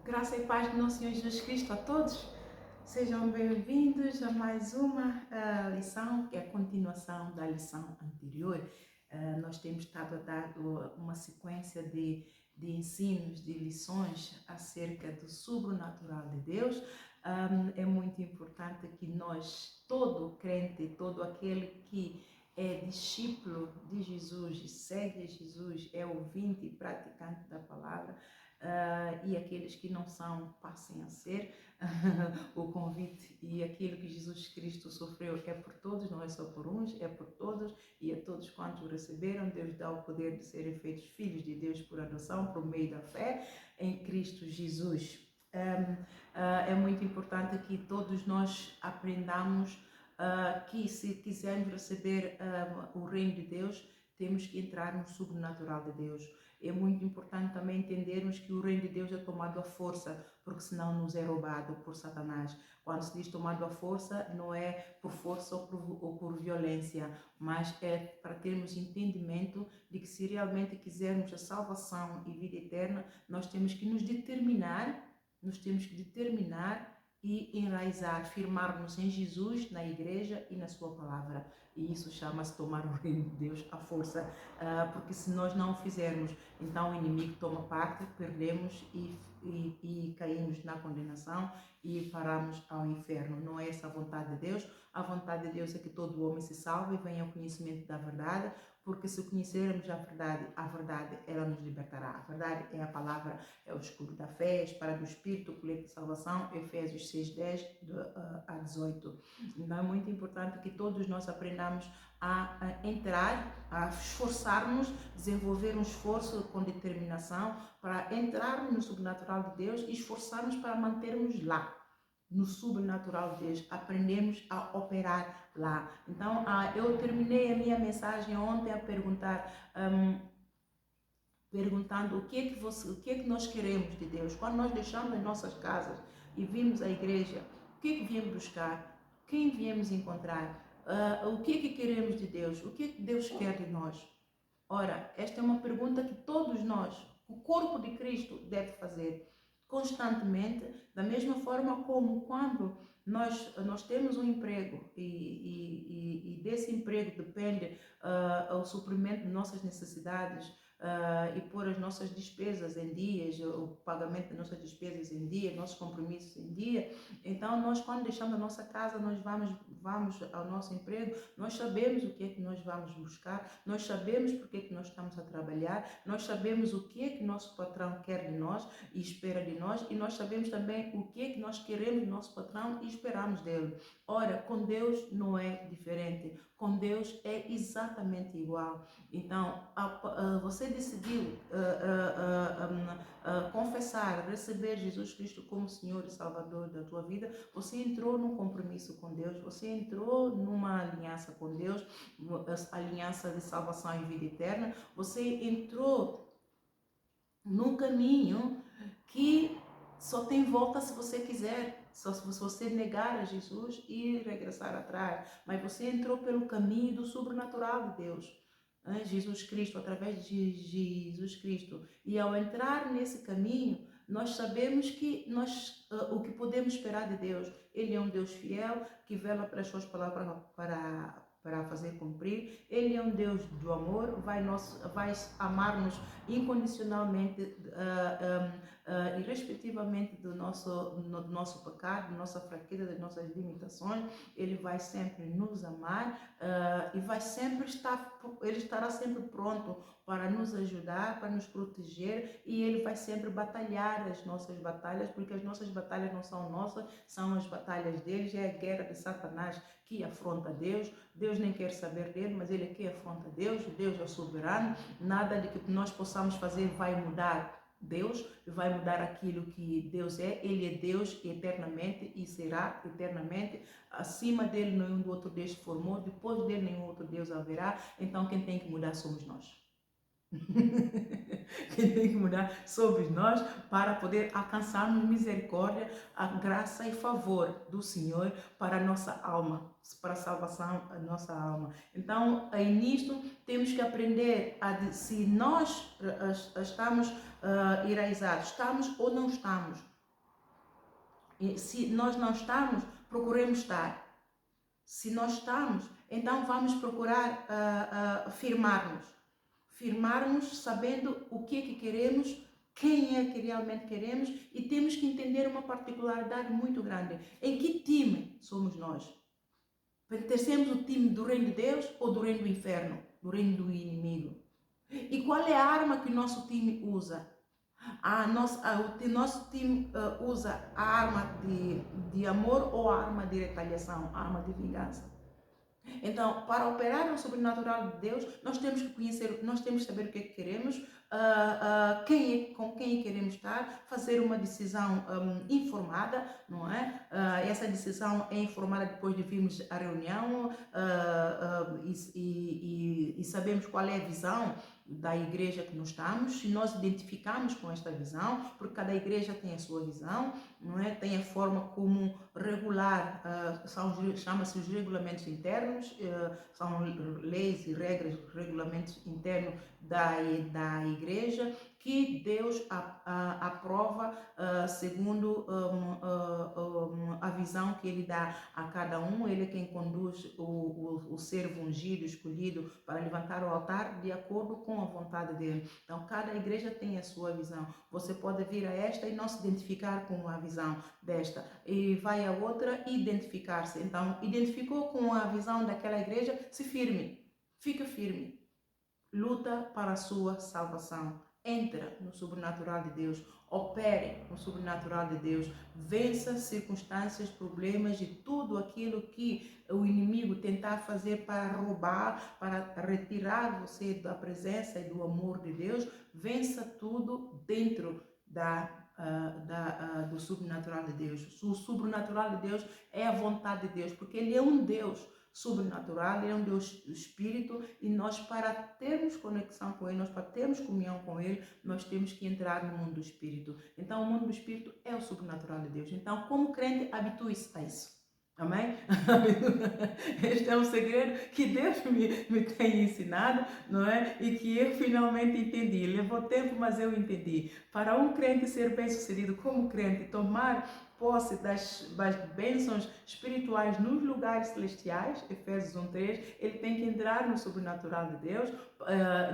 Graça e paz do nosso Senhor Jesus Cristo a todos. Sejam bem-vindos a mais uma lição, que é a continuação da lição anterior. Nós temos estado a dar uma sequência de ensinos, de lições acerca do sobrenatural de Deus. É muito importante que nós, todo crente, todo aquele que é discípulo de Jesus, segue Jesus, é ouvinte e praticante da palavra, e aqueles que não são, passem a ser. O convite e aquilo que Jesus Cristo sofreu é por todos, não é só por uns, é por todos, e a todos quantos o receberam, Deus dá o poder de serem feitos filhos de Deus por adoção, por meio da fé em Cristo Jesus. É muito importante que todos nós aprendamos que se quisermos receber o reino de Deus, temos que entrar no sobrenatural de Deus. É muito importante também entendermos que o reino de Deus é tomado à força, porque senão nos é roubado por Satanás. Quando se diz tomado à força, não é por força ou por violência, mas é para termos entendimento de que se realmente quisermos a salvação e vida eterna, nós temos que determinar e enraizar, firmar-nos em Jesus, na igreja e na sua palavra. E isso chama-se tomar o reino de Deus à força, porque se nós não o fizermos, então o inimigo toma parte, perdemos e caímos na condenação e paramos ao inferno. Não é essa a vontade de Deus. A vontade de Deus é que todo homem se salve e venha ao conhecimento da verdade, porque se conhecermos a verdade ela nos libertará. A verdade é a palavra, é o escudo da fé, a espada do Espírito, o colete de salvação, Efésios 6:10 a 18. Então é muito importante que todos nós aprendamos a entrar, a esforçarmos, desenvolver um esforço com determinação para entrarmos no sobrenatural de Deus e esforçarmos para mantermos lá, no sobrenatural de Deus, aprendemos a operar lá. Então, eu terminei a minha mensagem ontem a perguntando o que é que nós queremos de Deus. Quando nós deixamos as nossas casas e vimos a igreja, o que é que viemos buscar? Quem viemos encontrar? O que é que queremos de Deus? O que é que Deus quer de nós? Ora, esta é uma pergunta que todos nós, o corpo de Cristo, deve fazer constantemente, da mesma forma como quando nós temos um emprego e desse emprego depende o suprimento de nossas necessidades, e pôr as nossas despesas em dias, o pagamento das nossas despesas em dia, nossos compromissos em dia. Então nós, quando deixamos a nossa casa, nós vamos ao nosso emprego, nós sabemos o que é que nós vamos buscar, nós sabemos porque é que nós estamos a trabalhar, nós sabemos o que é que nosso patrão quer de nós e espera de nós, e nós sabemos também o que é que nós queremos do nosso patrão e esperamos dele. Ora, com Deus não é diferente, com Deus é exatamente igual. Então, você decidiu confessar, receber Jesus Cristo como Senhor e Salvador da tua vida, você entrou num compromisso com Deus, você entrou numa aliança com Deus, aliança de salvação e vida eterna, você entrou num caminho que só tem volta se você quiser, só se você negar a Jesus e regressar atrás. Mas você entrou pelo caminho do sobrenatural de Deus, né? Jesus Cristo, através de Jesus Cristo. E ao entrar nesse caminho, nós sabemos que o que podemos esperar de Deus. Ele é um Deus fiel, que vela para as suas palavras para fazer cumprir. Ele é um Deus do amor, vai amar-nos incondicionalmente, irrespectivamente do nosso pecado, da nossa fraqueza, das nossas limitações. Ele vai sempre nos amar, e ele estará sempre pronto para nos ajudar, para nos proteger, e ele vai sempre batalhar as nossas batalhas, porque as nossas batalhas não são nossas, são as batalhas deles. É a guerra de Satanás que afronta Deus. Deus nem quer saber dele, mas ele é que afronta Deus. Deus é soberano, nada de que nós possamos fazer vai mudar Deus, vai mudar aquilo que Deus é. Ele é Deus eternamente e será eternamente. Acima dele nenhum outro Deus se formou, depois dele nenhum outro Deus haverá. Então quem tem que mudar somos nós. Quem tem que mudar somos nós, para poder alcançarmos misericórdia, a graça e favor do Senhor para a nossa alma, para a salvação da nossa alma. Então, aí nisto, temos que aprender se nós estamos enraizados, estamos ou não estamos. Se nós não estamos, procuremos estar. Se nós estamos, então vamos procurar firmar-nos. Firmar-nos sabendo o que é que queremos, quem é que realmente queremos, e temos que entender uma particularidade muito grande. Em que time somos nós? Pertencemos ao time do reino de Deus ou do reino do inferno, do reino do inimigo? E qual é a arma que o nosso time usa? O nosso time usa a arma de amor ou a arma de retaliação, a arma de vingança? Então, para operar no sobrenatural de Deus, nós temos que conhecer, nós temos que saber o que é que queremos, com quem queremos estar, fazer uma decisão informada, não é? Essa decisão é informada depois de virmos a reunião e sabemos qual é a visão da igreja que nós estamos, se nós identificamos com esta visão, porque cada igreja tem a sua visão, não é? Tem a forma como regular, chama-se os regulamentos internos, são leis e regras, regulamentos internos da igreja, que Deus aprova segundo a visão que Ele dá a cada um. Ele é quem conduz o servo ungido, escolhido, para levantar o altar de acordo com a vontade dele. Então, cada igreja tem a sua visão. Você pode vir a esta e não se identificar com a visão desta, e vai a outra e identificar-se. Então, identificou com a visão daquela igreja, se firme, fica firme. Luta para a sua salvação. Entra no sobrenatural de Deus. Opere no sobrenatural de Deus. Vença circunstâncias, problemas e tudo aquilo que o inimigo tentar fazer para roubar, para retirar você da presença e do amor de Deus. Vença tudo dentro do sobrenatural de Deus. O sobrenatural de Deus é a vontade de Deus, porque Ele é um Deus sobrenatural, Ele é um Deus espírito, e nós, para termos conexão com Ele, nós, para termos comunhão com Ele, nós temos que entrar no mundo do espírito. Então, o mundo do espírito é o sobrenatural de Deus. Então, como crente, habitue-se a isso. Amém? Este é um segredo que Deus me tem ensinado, não é? E que eu finalmente entendi. Levou tempo, mas eu entendi. Para um crente ser bem-sucedido como crente, tomar posse das bênçãos espirituais nos lugares celestiais, Efésios 1:3, ele tem que entrar no sobrenatural de Deus,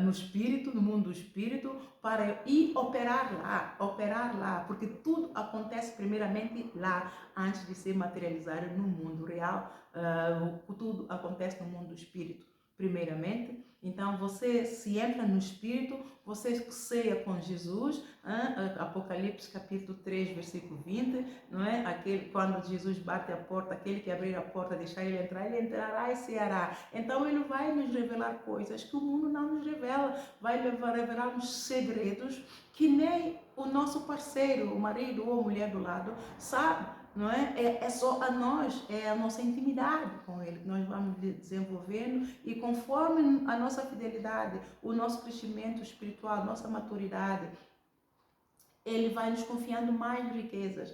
no espírito, no mundo do espírito, para ir operar lá, porque tudo acontece primeiramente lá, antes de ser materializado no mundo real. Tudo acontece no mundo do espírito primeiramente. Então, você se entra no Espírito, você ceia com Jesus, Apocalipse capítulo 3, versículo 20, não é? Quando Jesus bate a porta, aquele que abrir a porta, deixar ele entrará e ceará. Então, ele vai nos revelar coisas que o mundo não nos revela, vai revelar-nos segredos que nem o nosso parceiro, o marido ou a mulher do lado, sabe. Não é? É só a nós, é a nossa intimidade com Ele que nós vamos desenvolvendo, e conforme a nossa fidelidade, o nosso crescimento espiritual, nossa maturidade, Ele vai nos confiando mais riquezas.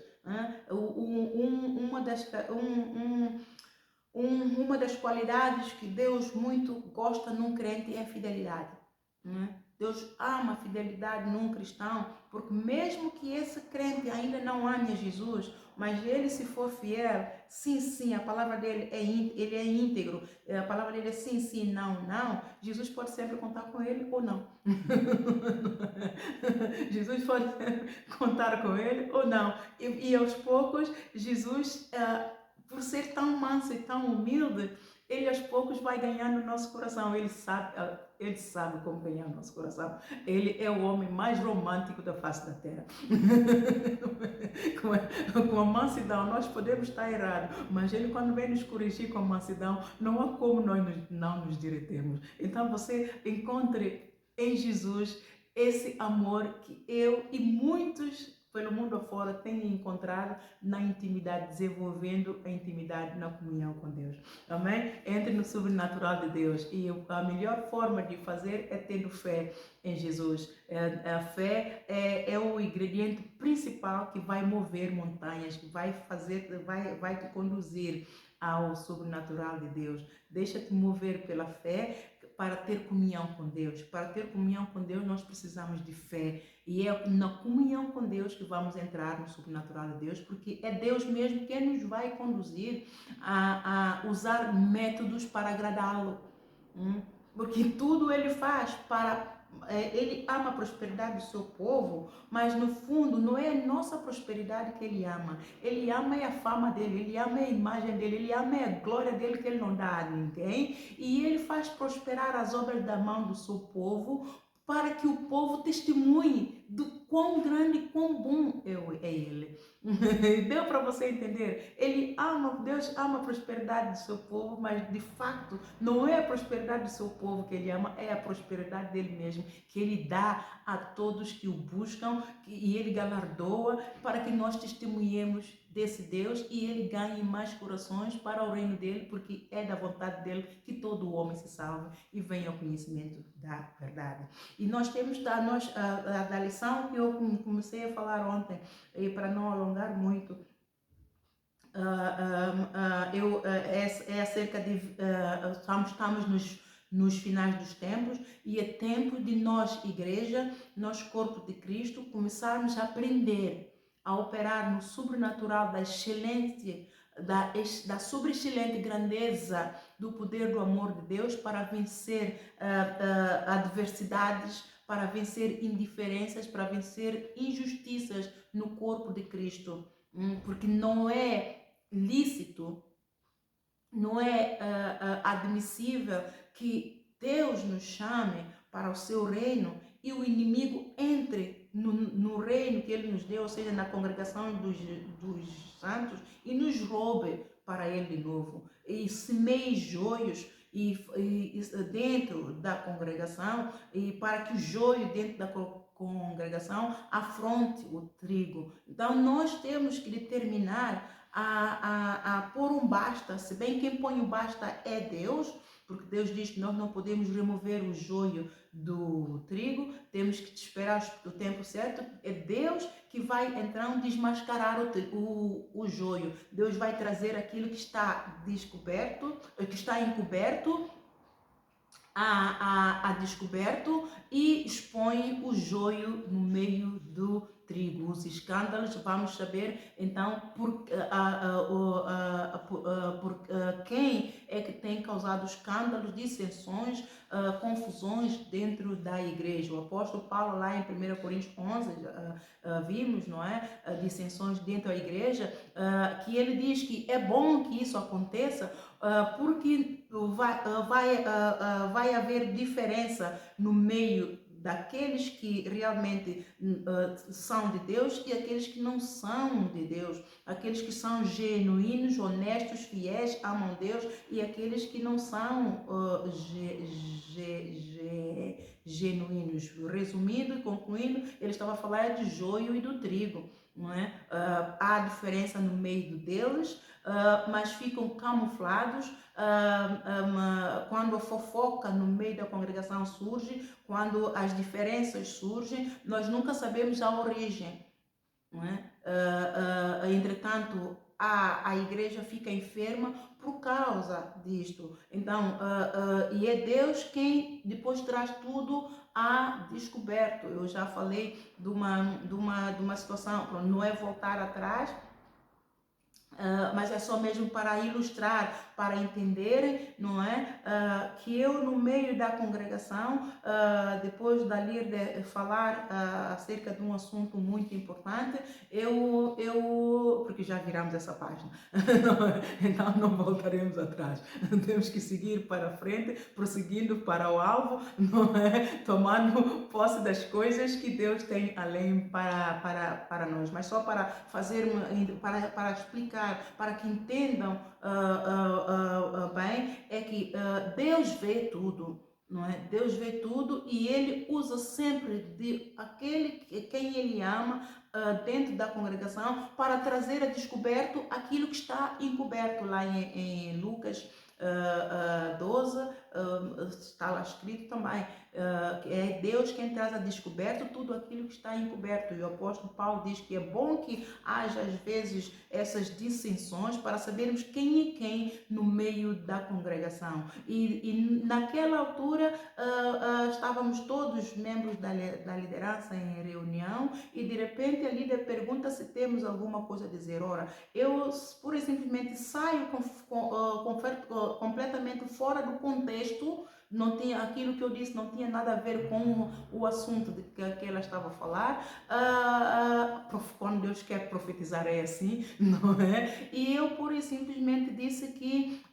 Uma das qualidades que Deus muito gosta num crente é a fidelidade. Deus ama a fidelidade num cristão, porque mesmo que esse crente ainda não ame a Jesus, mas ele, se for fiel, sim, a palavra dele ele é íntegro, a palavra dele é sim, não, Jesus pode sempre contar com ele ou não. Jesus pode sempre contar com ele ou não. E aos poucos, Jesus, por ser tão manso e tão humilde, ele aos poucos vai ganhando o nosso coração. Ele sabe como ganhar o nosso coração. Ele é o homem mais romântico da face da terra. Com a mansidão, nós podemos estar errados, mas ele, quando vem nos corrigir com a mansidão, não há como nós não nos diretemos. Então, você encontre em Jesus esse amor que eu e muitos pelo mundo afora têm encontrado na intimidade, desenvolvendo a intimidade na comunhão com Deus. Amém? Entre no sobrenatural de Deus, e a melhor forma de fazer é tendo fé em Jesus. A fé é o ingrediente principal que vai mover montanhas, que vai te conduzir ao sobrenatural de Deus. Deixa-te mover pela fé, para ter comunhão com Deus. Para ter comunhão com Deus, nós precisamos de fé. E é na comunhão com Deus que vamos entrar no sobrenatural de Deus, porque é Deus mesmo que nos vai conduzir a usar métodos para agradá-lo. Porque tudo ele faz para... Ele ama a prosperidade do seu povo, mas no fundo não é a nossa prosperidade que ele ama. Ele ama é a fama dele, ele ama é a imagem dele, ele ama é a glória dele que ele não dá a ninguém. E ele faz prosperar as obras da mão do seu povo para que o povo testemunhe do quão grande e quão bom é ele. Deu para você entender? Deus ama a prosperidade do seu povo, mas de fato não é a prosperidade do seu povo que ele ama, é a prosperidade dele mesmo, que ele dá a todos que o buscam e ele galardoa para que nós testemunhemos desse Deus e ele ganhe mais corações para o reino dele, porque é da vontade dele que todo homem se salve e venha ao conhecimento da verdade. E nós temos da lição que eu comecei a falar ontem, e para não alongar muito, é acerca de estamos nos finais dos tempos e é tempo de nós, igreja, nós corpo de Cristo, começarmos a aprender a operar no sobrenatural da excelência, da sobreexcelente grandeza do poder do amor de Deus para vencer adversidades, para vencer indiferenças, para vencer injustiças no corpo de Cristo. Porque não é lícito, não é admissível que Deus nos chame para o seu reino e o inimigo entre no reino que ele nos deu, ou seja, na congregação dos santos, e nos roube para ele de novo, e semeie joios dentro da congregação, e para que o joio dentro da congregação afronte o trigo. Então nós temos que determinar a pôr um basta, se bem quem põe o basta é Deus, porque Deus diz que nós não podemos remover o joio do trigo, temos que esperar o tempo certo. É Deus que vai então desmascarar o joio. Deus vai trazer aquilo que está descoberto, que está encoberto, a descoberto, e expõe o joio no meio do trigo. Os escândalos, vamos saber então por quem é que tem causado escândalos, dissensões, confusões dentro da igreja. O apóstolo Paulo, lá em 1 Coríntios 11, vimos, não é? Dissensões dentro da igreja, que ele diz que é bom que isso aconteça, porque vai haver diferença no meio daqueles que realmente são de Deus e aqueles que não são de Deus, aqueles que são genuínos, honestos, fiéis, amam Deus, e aqueles que não são genuínos. Resumindo e concluindo, ele estava a falar de joio e do trigo, não é? Há diferença no meio deles, mas ficam camuflados quando a fofoca no meio da congregação surge, quando as diferenças surgem, nós nunca sabemos a origem, não é? Entretanto, a igreja fica enferma por causa disto. Então, e é Deus quem depois traz tudo a descoberto. Eu já falei de uma situação, não é voltar atrás, mas é só mesmo para ilustrar, para entenderem, não é? Que eu, no meio da congregação, depois da líder falar acerca de um assunto muito importante, porque já viramos essa página, então não voltaremos atrás, temos que seguir para frente, prosseguindo para o alvo, não é? Tomando posse das coisas que Deus tem além para nós, mas só para fazer para explicar, para que entendam bem, é que Deus vê tudo, não é? Deus vê tudo e Ele usa sempre de quem Ele ama dentro da congregação para trazer a descoberto aquilo que está encoberto lá em Lucas 12, está lá escrito também, que é Deus quem traz a descoberto tudo aquilo que está encoberto. E o apóstolo Paulo diz que é bom que haja às vezes essas dissensões para sabermos quem é quem no meio da congregação. E naquela altura estávamos todos membros da liderança em reunião e de repente a líder pergunta se temos alguma coisa a dizer. Ora, eu pura e simplesmente saio completamente fora do contexto. Não tinha, aquilo que eu disse não tinha nada a ver com o assunto de que ela estava a falar. Quando Deus quer profetizar é assim, não é? E eu pura e simplesmente disse que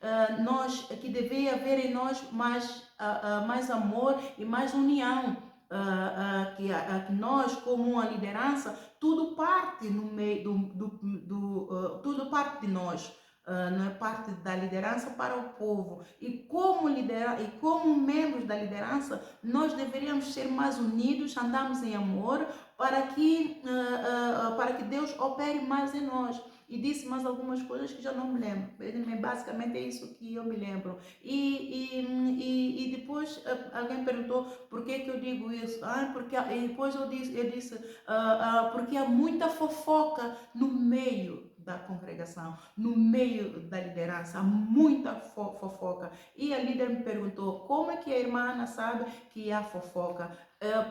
que deveria haver em nós mais amor e mais união. Que nós, como uma liderança, tudo parte no meio tudo parte de nós. Não é parte da liderança para o povo. E como membros da liderança, nós deveríamos ser mais unidos, andarmos em amor, para que Deus opere mais em nós. E disse mais algumas coisas que já não me lembro. Basicamente é isso que eu me lembro. E depois alguém perguntou por que eu digo isso. E depois eu disse porque há muita fofoca no meio da congregação, no meio da liderança, há muita fofoca. E a líder me perguntou como é que a irmã Ana sabe que há fofoca.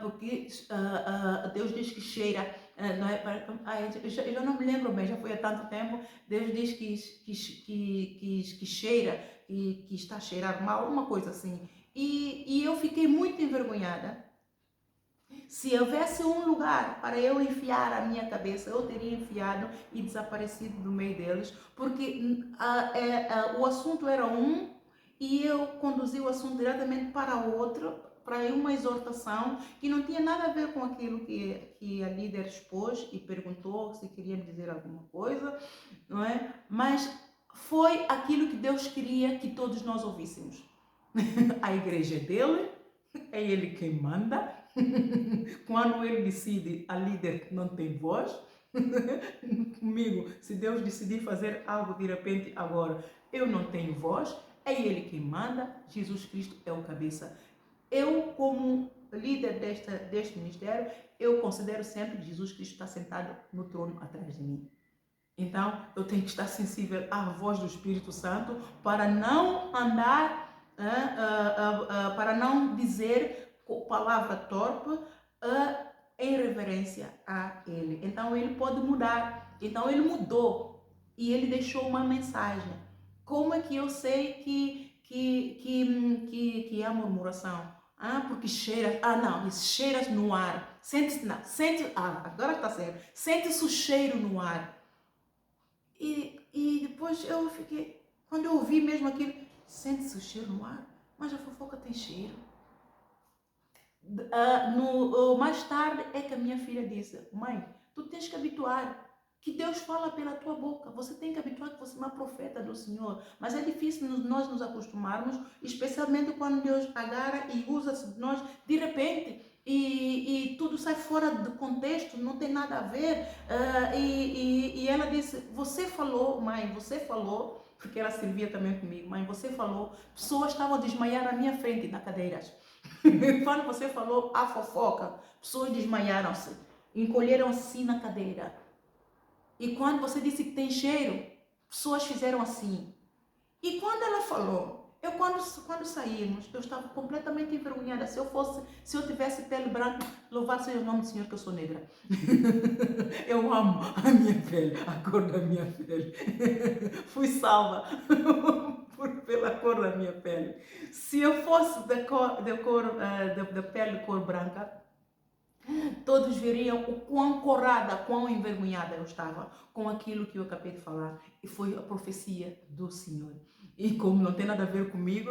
Porque Deus diz que cheira, não é? Eu já não me lembro bem, já foi há tanto tempo. Deus diz que cheira, que está a cheirar mal, uma coisa assim. E eu fiquei muito envergonhada. Se houvesse um lugar para eu enfiar a minha cabeça, eu teria enfiado e desaparecido do meio deles, porque o assunto era um e eu conduzi o assunto diretamente para o outro, para uma exortação que não tinha nada a ver com aquilo que a líder expôs e perguntou se queria me dizer alguma coisa, não é? Mas foi aquilo que Deus queria que todos nós ouvíssemos. A igreja é dele, é ele quem manda. Quando ele decide, a líder não tem voz. Comigo, se Deus decidir fazer algo de repente agora, eu não tenho voz. É ele quem manda. Jesus Cristo é o cabeça. Eu, como líder deste ministério, eu considero sempre que Jesus Cristo está sentado no trono atrás de mim. Então, eu tenho que estar sensível à voz do Espírito Santo para não andar, para não dizer palavra torpe em reverência a Ele. Então, Ele pode mudar. Então, Ele mudou e Ele deixou uma mensagem. Como é que eu sei que é murmuração? Porque cheira. Não, isso cheira no ar. Agora está certo. Sente-se o cheiro no ar. E depois eu fiquei, quando eu ouvi mesmo aquilo, sente-se o cheiro no ar, mas a fofoca tem cheiro. Mais tarde é que a minha filha disse, mãe, tu tens que habituar, que Deus fala pela tua boca, você tem que habituar que você é uma profeta do Senhor, mas é difícil nós nos acostumarmos, especialmente quando Deus agarra e usa nós de repente, e tudo sai fora do contexto, não tem nada a ver, e ela disse, você falou, mãe, você falou, porque ela servia também comigo, mãe, você falou, pessoas estavam a desmaiar na minha frente, na cadeiras. Quando você falou a fofoca, pessoas desmaiaram-se, encolheram-se na cadeira. E quando você disse que tem cheiro, pessoas fizeram assim. E quando ela falou, quando saímos, eu estava completamente envergonhada. Se eu tivesse pele branca, louvado seja o nome do Senhor que eu sou negra. Eu amo a minha pele, a cor da minha pele. Fui salva pela cor da minha pele. Se eu fosse da pele cor branca, todos veriam o quão corada, quão envergonhada eu estava com aquilo que eu acabei de falar. E foi a profecia do Senhor. E como não tem nada a ver comigo,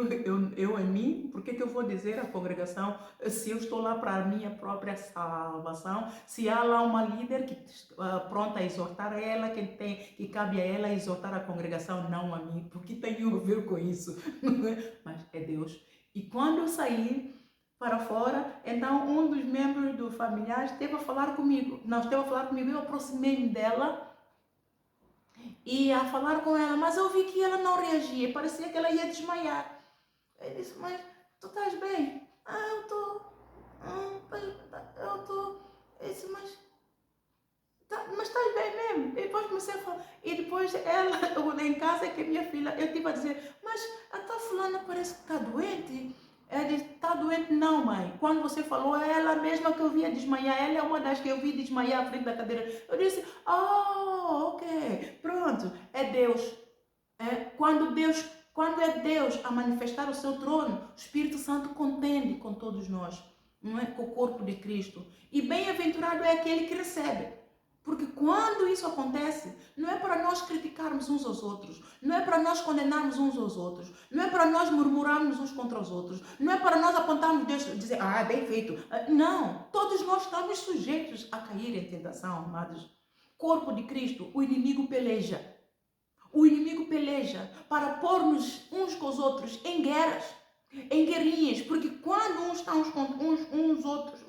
eu em mim, por que eu vou dizer à congregação se eu estou lá para a minha própria salvação? Se há lá uma líder que pronta a exortar a ela, que cabe a ela exortar a congregação, não a mim, porque tem a ver com isso? Mas é Deus. E quando eu saí para fora, então um dos membros do familiar esteve a falar comigo. Eu aproximei-me dela e a falar com ela, mas eu vi que ela não reagia, parecia que ela ia desmaiar. Ele disse, mas tu estás bem? Eu estou. Eu estou. Eu disse, mas estás bem mesmo? E depois comecei a falar. E depois ela, eu, em casa, que a minha filha, eu estive a dizer, mas a tua fulana parece que está doente. Ela disse, está doente não, mãe. Quando você falou, é ela mesma que eu via desmaiar. Ela é uma das que eu vi desmaiar à frente da cadeira. Eu disse, ok, pronto, é Deus. Quando é Deus a manifestar o seu trono, o Espírito Santo contende com todos nós, não é? Com o corpo de Cristo. E bem-aventurado é aquele que recebe. Porque quando isso acontece, não é para nós criticarmos uns aos outros, não é para nós condenarmos uns aos outros, não é para nós murmurarmos uns contra os outros, não é para nós apontarmos Deus e dizer, bem feito. Não, todos nós estamos sujeitos a cair em tentação, amados. Corpo de Cristo, o inimigo peleja. O inimigo peleja para pôr-nos uns com os outros em guerras, em guerrinhas, porque quando uns estão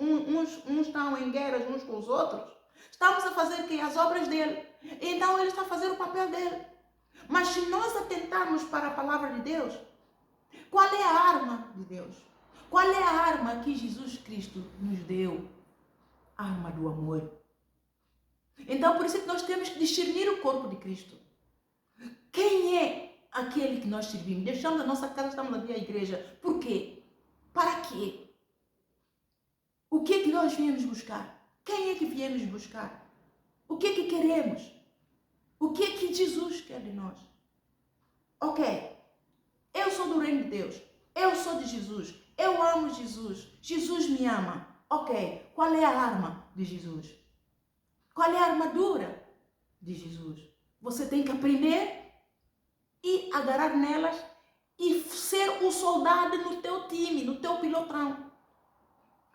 uns estão em guerras uns com os outros, estamos a fazer que as obras dele. Então ele está a fazer o papel dele. Mas se nós atentarmos para a palavra de Deus, qual é a arma de Deus? Qual é a arma que Jesus Cristo nos deu? A arma do amor. Então por isso é que nós temos que discernir o corpo de Cristo. Quem é aquele que nós servimos? Deixamos a nossa casa, estamos a vir à igreja. Por quê? Para quê? O que é que nós viemos buscar? Quem é que viemos buscar? O que é que queremos? O que é que Jesus quer de nós? Ok, eu sou do reino de Deus. Eu sou de Jesus. Eu amo Jesus. Jesus me ama. Ok, qual é a arma de Jesus? Qual é a armadura de Jesus? Você tem que aprender e agarrar nelas e ser o soldado no teu time, no teu pilotão.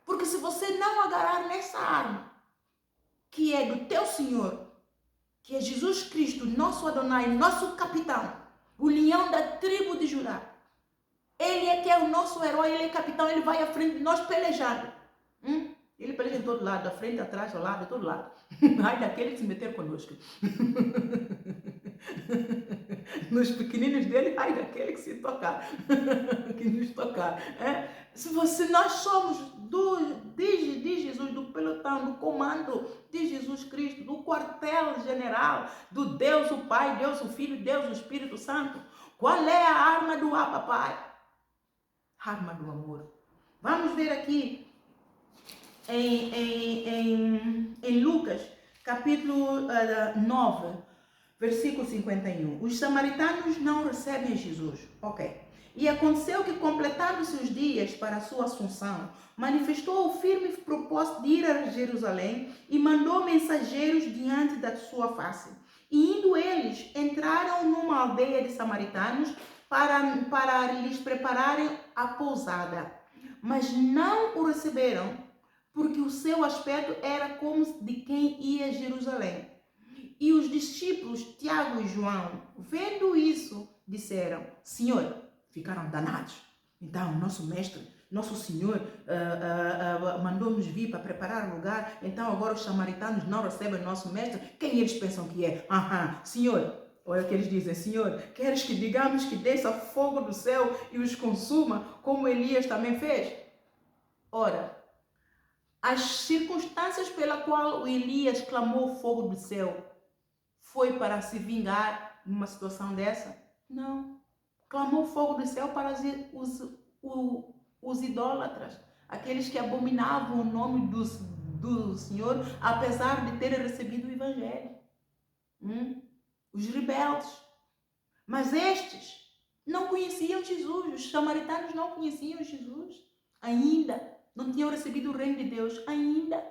Porque se você não agarrar nessa arma, que é do teu Senhor, que é Jesus Cristo, nosso Adonai, nosso capitão, o leão da tribo de Judá, ele é que é o nosso herói, ele é capitão, ele vai à frente de nós pelejando. Ele peleja em todo lado, à frente, atrás, ao lado, a todo lado. Ai daquele que se meter conosco. Nos pequeninos dele, ai daquele que se tocar, que nos tocar. Se nós somos de Jesus, do pelotão, do comando de Jesus Cristo, do quartel-general, do Deus o Pai, Deus o Filho, Deus o Espírito Santo, qual é a arma do Papai? Arma do amor. Vamos ver aqui em Lucas, capítulo 9, versículo 51. Os samaritanos não recebem Jesus. Ok. E aconteceu que, completados os dias para a sua assunção, manifestou o firme propósito de ir a Jerusalém e mandou mensageiros diante da sua face. E indo eles, entraram numa aldeia de samaritanos para lhes prepararem a pousada. Mas não o receberam, porque o seu aspecto era como de quem ia a Jerusalém. E os discípulos, Tiago e João, vendo isso, disseram, Senhor, ficaram danados. Então, nosso mestre, nosso Senhor mandou-nos vir para preparar o lugar. Então, agora os samaritanos não recebem nosso mestre. Quem eles pensam que é? Senhor, olha o que eles dizem, Senhor, queres que digamos que desça fogo do céu e os consuma, como Elias também fez? Ora, as circunstâncias pela qual Elias clamou fogo do céu foi para se vingar numa situação dessa? Não. Clamou fogo do céu para os idólatras, aqueles que abominavam o nome do Senhor, apesar de terem recebido o Evangelho. Os rebeldes. Mas estes não conheciam Jesus, os samaritanos não conheciam Jesus ainda. Não tinham recebido o reino de Deus ainda.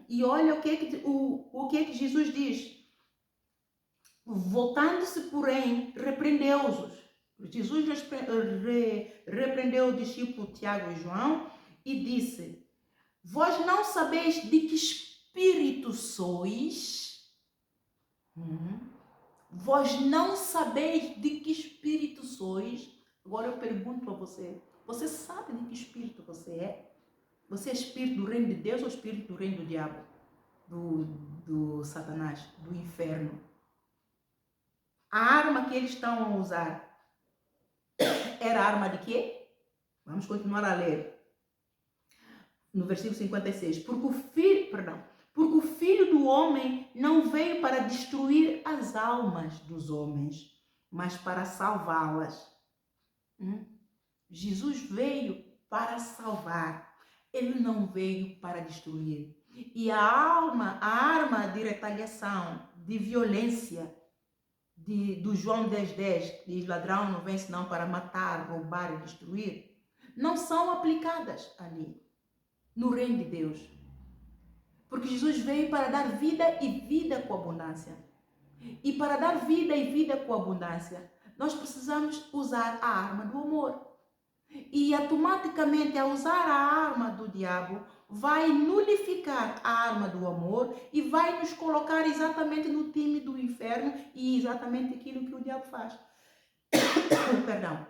E olha o que é que Jesus diz. Voltando-se, porém, repreendeu-os. Jesus repreendeu o discípulo Tiago e João e disse, vós não sabeis de que espírito sois? Vós não sabeis de que espírito sois? Agora eu pergunto a você, você sabe de que espírito você é? Você é espírito do reino de Deus ou espírito do reino do diabo? Do Satanás, do inferno? A arma que eles estão a usar era arma de quê? Vamos continuar a ler. No versículo 56. Porque o Filho do Homem não veio para destruir as almas dos homens, mas para salvá-las. Jesus veio para salvar. Ele não veio para destruir. E a arma de retaliação, de violência, do João 10:10, diz: ladrão não vem senão para matar, roubar e destruir, não são aplicadas ali, no reino de Deus. Porque Jesus veio para dar vida e vida com abundância. E para dar vida e vida com abundância, nós precisamos usar a arma do amor. E automaticamente, ao usar a arma do diabo, vai nulificar a arma do amor e vai nos colocar exatamente no time do inferno e exatamente aquilo que o diabo faz. Perdão.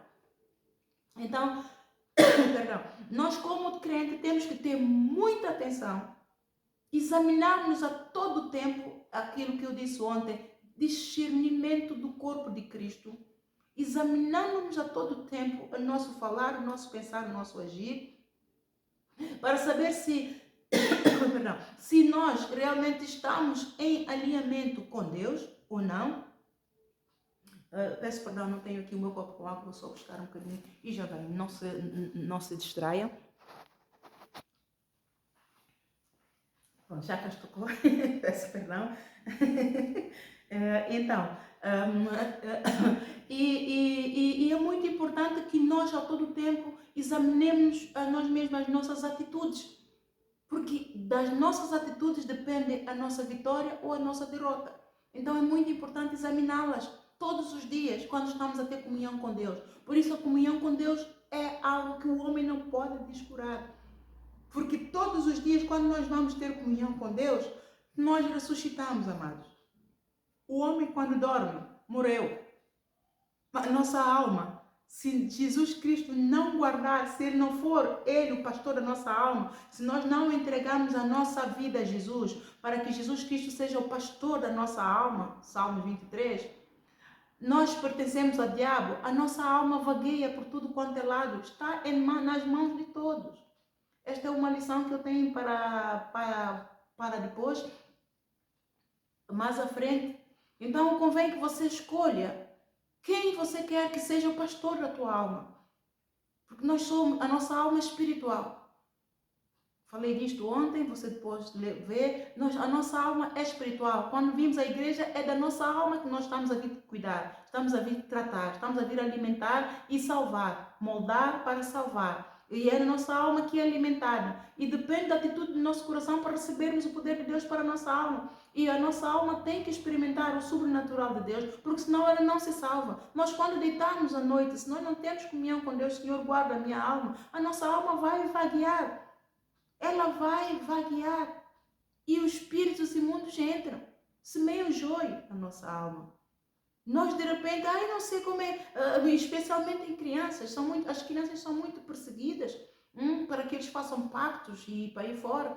Então, nós como crente temos que ter muita atenção, examinarmos a todo tempo aquilo que eu disse ontem, discernimento do corpo de Cristo, examinarmos a todo tempo o nosso falar, o nosso pensar, o nosso agir, para saber se nós realmente estamos em alinhamento com Deus ou não. Peço perdão, não tenho aqui o meu copo com água, vou só buscar um bocadinho e já venho, não se distraia. Bom, já que estou com... peço perdão. Então, e é muito importante que nós a todo tempo examinemos a nós mesmos, as nossas atitudes, porque das nossas atitudes depende a nossa vitória ou a nossa derrota. Então é muito importante examiná-las todos os dias quando estamos a ter comunhão com Deus. Por isso a comunhão com Deus é algo que o homem não pode descurar, porque todos os dias quando nós vamos ter comunhão com Deus, nós ressuscitamos, amados. O homem, quando dorme, morreu. A nossa alma, se Jesus Cristo não guardar, se Ele não for Ele o pastor da nossa alma, se nós não entregarmos a nossa vida a Jesus, para que Jesus Cristo seja o pastor da nossa alma, Salmos 23, nós pertencemos ao diabo, a nossa alma vagueia por tudo quanto é lado, está nas mãos de todos. Esta é uma lição que eu tenho para depois, mais à frente. Então convém que você escolha quem você quer que seja o pastor da tua alma. Porque nós somos, a nossa alma é espiritual. Falei disto ontem, você depois vê, a nossa alma é espiritual. Quando vimos a igreja, é da nossa alma que nós estamos a vir cuidar, estamos a vir tratar, estamos a vir alimentar e salvar, moldar para salvar. E é a nossa alma que é alimentada. E depende da atitude do nosso coração para recebermos o poder de Deus para a nossa alma. E a nossa alma tem que experimentar o sobrenatural de Deus, porque senão ela não se salva. Nós quando deitarmos à noite, se nós não temos comunhão com Deus, Senhor, guarda a minha alma, a nossa alma vai vaguear. Ela vai vaguear. E os espíritos imundos entram, semeiam joio na nossa alma. Nós de repente, não sei como é, especialmente em crianças, as crianças são muito perseguidas para que eles façam pactos e para ir fora.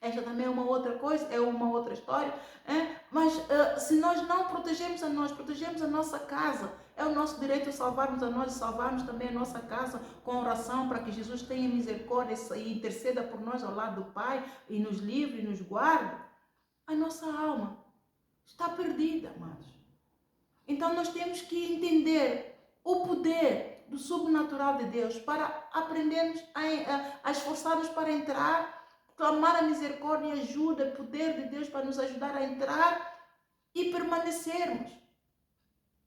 Esta também é uma outra coisa, é uma outra história. Mas se nós não protegemos protegemos a nossa casa, é o nosso direito a salvarmos a nós e salvarmos também a nossa casa com oração para que Jesus tenha misericórdia e interceda por nós ao lado do Pai e nos livre e nos guarde. A nossa alma está perdida, amados. Então nós temos que entender o poder do sobrenatural de Deus para aprendermos a esforçar-nos para entrar, clamar a misericórdia e ajuda, poder de Deus para nos ajudar a entrar e permanecermos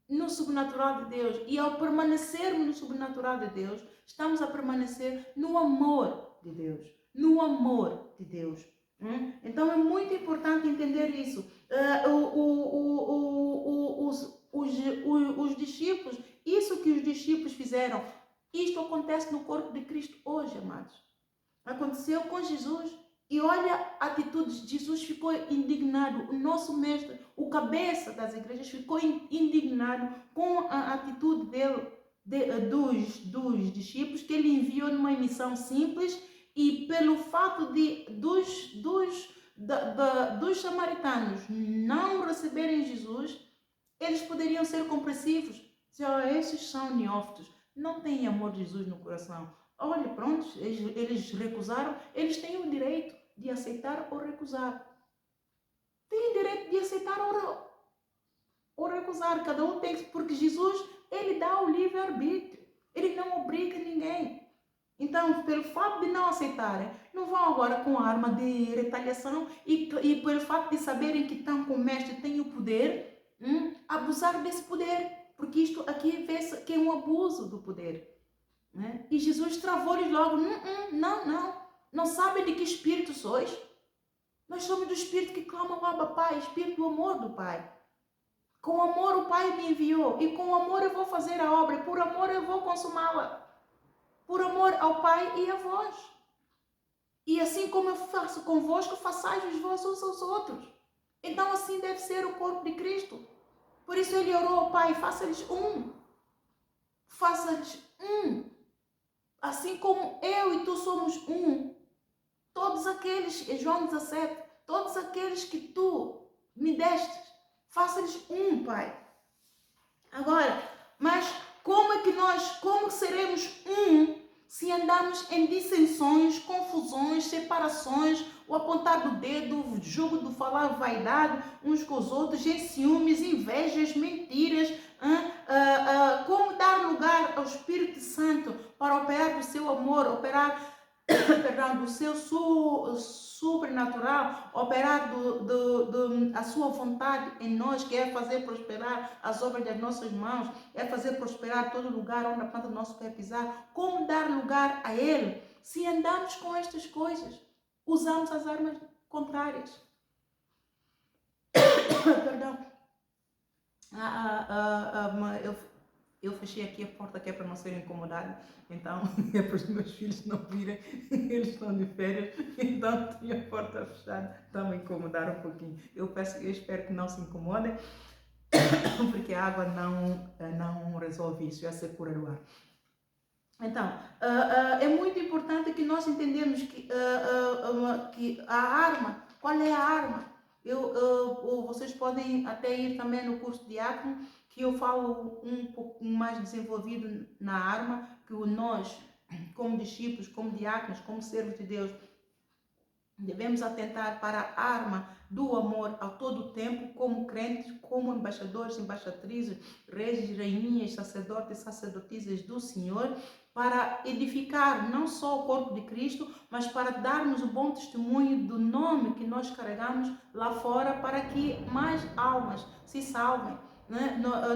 no sobrenatural de Deus. E ao permanecermos no sobrenatural de Deus, estamos a permanecer no amor de Deus. No amor de Deus. Então é muito importante entender isso. Os discípulos, isso que os discípulos fizeram, isto acontece no corpo de Cristo hoje, amados. Aconteceu com Jesus. E olha a atitude, Jesus ficou indignado, o nosso mestre, o cabeça das igrejas ficou indignado com a atitude dos discípulos, que ele enviou numa missão simples, e pelo fato de dos samaritanos não receberem Jesus, eles poderiam ser compreensivos, Se esses são neófitos, não têm amor de Jesus no coração. Olha, pronto, eles recusaram, eles têm o direito de aceitar ou recusar. Têm o direito de aceitar ou recusar. Cada um tem, porque Jesus, ele dá o livre-arbítrio. Ele não obriga ninguém. Então, pelo fato de não aceitarem, não vão agora com arma de retaliação e pelo fato de saberem que estão com o mestre, têm o poder, abusar desse poder. Porque isto aqui vê que é um abuso do poder. Né? E Jesus travou-lhes logo, não sabem de que espírito sois? Nós somos do espírito que clama o Abba Pai, espírito do amor do Pai. Com amor o Pai me enviou e com amor eu vou fazer a obra, e por amor eu vou consumá-la. Por amor ao Pai e a vós. E assim como eu faço convosco, façais-vos vós uns aos outros. Então assim deve ser o corpo de Cristo. Por isso ele orou ao Pai, faça-lhes um. Faça-lhes um. Assim como eu e tu somos um. Todos aqueles, João 17, todos aqueles que tu me destes, faça-lhes um, Pai. Agora, mas como seremos um se andamos em dissensões, confusões, separações, o apontar do dedo, o jogo do falar vaidade uns com os outros, em ciúmes, invejas, mentiras, como dar lugar ao Espírito Santo para operar do seu amor, operar perdão, do seu sobrenatural, operar a sua vontade em nós, que é fazer prosperar as obras das nossas mãos, é fazer prosperar todo lugar onde a planta do nosso pé pisar. Como dar lugar a Ele se andamos com estas coisas? Usamos as armas contrárias. Perdão. Eu fechei aqui a porta que é para não ser incomodado, então é para os meus filhos não virem, eles estão de férias, então tinha a porta fechada, estão a incomodar um pouquinho. Eu espero que não se incomodem, porque a água não resolve isso, é a secura do ar. Então, é muito importante que nós entendemos que a arma, qual é a arma? Vocês podem até ir também no curso de diácono, que eu falo um pouco mais desenvolvido na arma, que nós, como discípulos, como diáconos, como servos de Deus, devemos atentar para a arma do amor a todo o tempo, como crentes, como embaixadores, embaixatrizes, reis, rainhas, sacerdotes e sacerdotisas do Senhor, para edificar não só o corpo de Cristo, mas para darmos o bom testemunho do nome que nós carregamos lá fora, para que mais almas se salvem.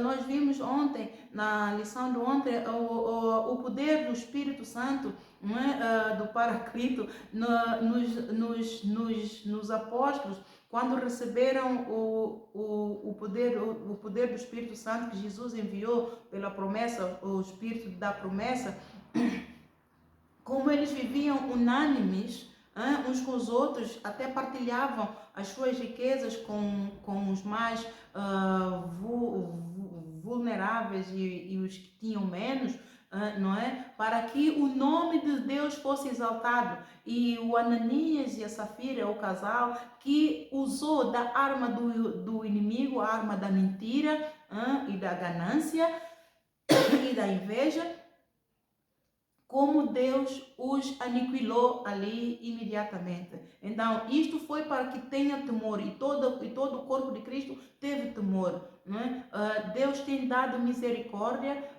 Nós vimos ontem, na lição de ontem, o poder do Espírito Santo, do Paraclito, nos apóstolos, quando receberam o poder do Espírito Santo que Jesus enviou pela promessa, o Espírito da promessa, como eles viviam unânimes uns com os outros, até partilhavam as suas riquezas com os mais vulneráveis e os que tinham menos, não é? Para que o nome de Deus fosse exaltado. E o Ananias e a Safira, o casal, que usou da arma do inimigo, a arma da mentira e da ganância e da inveja, como Deus os aniquilou ali imediatamente. Então, isto foi para que tenha temor, e todo o corpo de Cristo teve temor. Não é? Deus tem dado misericórdia,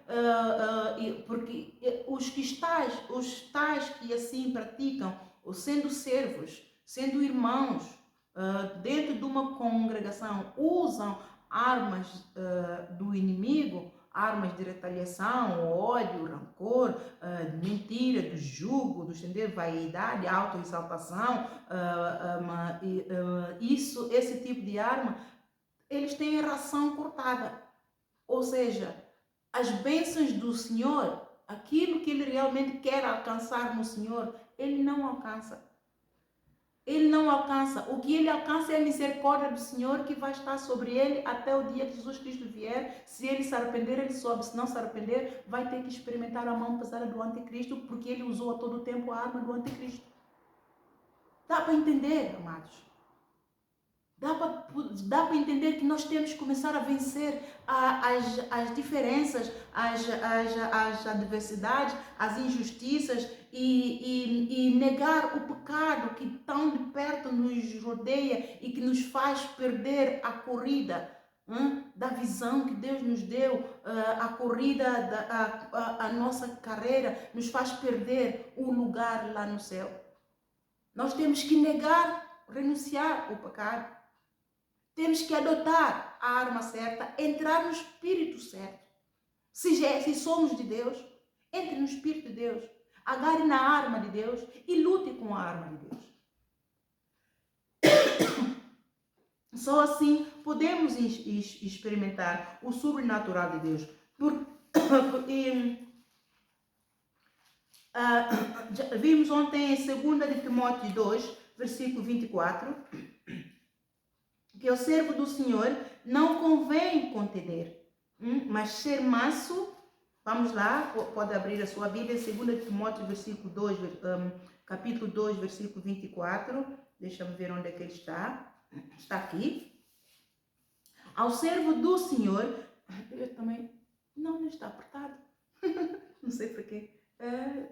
porque os tais que assim praticam, sendo servos, sendo irmãos, dentro de uma congregação, usam armas do inimigo, armas de retaliação, ódio, rancor, mentira, do jugo, do estender, vaidade, autoexaltação, esse tipo de arma, eles têm a ração cortada. Ou seja, as bênçãos do Senhor, aquilo que ele realmente quer alcançar no Senhor, ele não alcança. Ele não alcança. O que ele alcança é a misericórdia do Senhor, que vai estar sobre ele até o dia que Jesus Cristo vier. Se ele se arrepender, ele sobe. Se não se arrepender, vai ter que experimentar a mão pesada do anticristo, porque ele usou a todo tempo a arma do anticristo. Dá para entender, amados? Dá para entender que nós temos que começar a vencer as diferenças, as adversidades, as injustiças e negar o pecado que tão de perto nos rodeia e que nos faz perder a corrida da visão que Deus nos deu, a corrida, a nossa carreira, nos faz perder o lugar lá no céu. Nós temos que negar, renunciar ao pecado. Temos que adotar a arma certa, entrar no Espírito certo. Se somos de Deus, entre no Espírito de Deus, agarre na arma de Deus e lute com a arma de Deus. Só assim podemos experimentar o sobrenatural de Deus. Vimos ontem em 2 de Timóteo 2, versículo 24, que o servo do Senhor não convém contender, mas ser manso. Vamos lá, pode abrir a sua Bíblia, 2 Timóteo, capítulo 2, versículo 24. Deixa-me ver onde é que ele está. Está aqui. Ao servo do Senhor, eu também, não está apertado. Não sei porquê.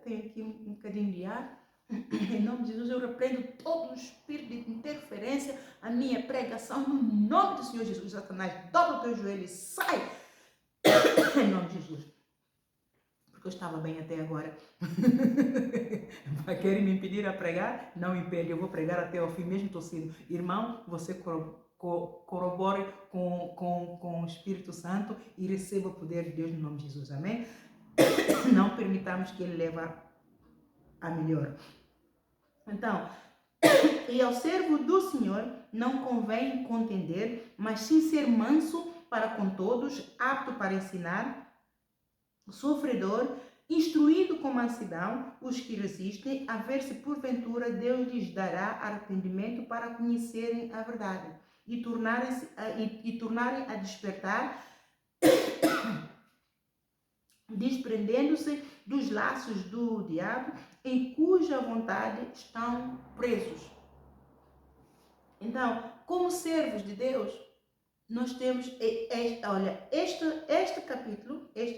Tem aqui um bocadinho de ar. Em nome de Jesus, eu repreendo todo o espírito de interferência, a minha pregação, no nome do Senhor Jesus. Satanás, dobra o teu joelho e sai. Em nome de Jesus. Porque eu estava bem até agora. Querem me impedir a pregar? Não impede, eu vou pregar até ao fim, mesmo tossindo. Irmão, você corrobore com o Espírito Santo e receba o poder de Deus no nome de Jesus. Amém? Não permitamos que ele leve a melhor. Então, e ao servo do Senhor não convém contender, mas sim ser manso para com todos, apto para ensinar, sofredor, instruído com mansidão os que resistem, a ver se porventura Deus lhes dará arrependimento para conhecerem a verdade e tornarem a despertar, desprendendo-se dos laços do diabo, em cuja vontade estão presos. Então, como servos de Deus, nós temos, olha, este capítulo, 2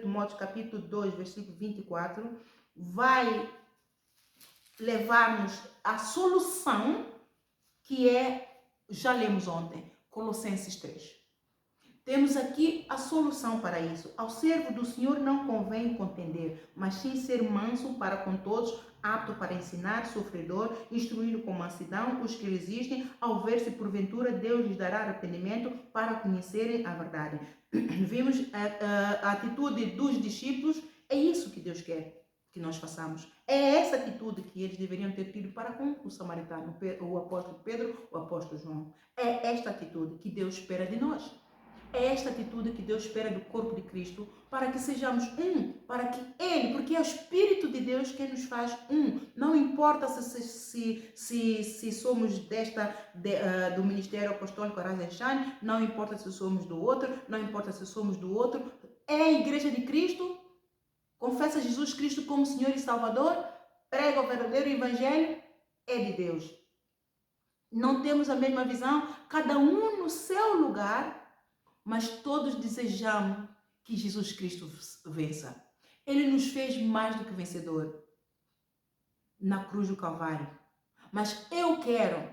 Timóteo, capítulo 2, versículo 24, vai levar-nos à solução que já lemos ontem, Colossenses 3. Temos aqui a solução para isso. Ao servo do Senhor não convém contender, mas sim ser manso para com todos, apto para ensinar, sofredor, instruído com mansidão os que resistem, ao ver se porventura Deus lhes dará arrependimento para conhecerem a verdade. Vimos a atitude dos discípulos, é isso que Deus quer que nós façamos. É essa atitude que eles deveriam ter tido para com o samaritano, o apóstolo Pedro, o apóstolo João. É esta atitude que Deus espera de nós. É esta atitude que Deus espera do corpo de Cristo, para que sejamos para que Ele, porque é o Espírito de Deus que nos faz Não importa se somos do Ministério Apostólico Arazenshine, não importa se somos do outro, não importa se somos do outro. É a Igreja de Cristo, confessa Jesus Cristo como Senhor e Salvador, prega o verdadeiro Evangelho, é de Deus. Não temos a mesma visão, cada um no seu lugar, mas todos desejamos que Jesus Cristo vença. Ele nos fez mais do que vencedor na cruz do Calvário. Mas eu quero.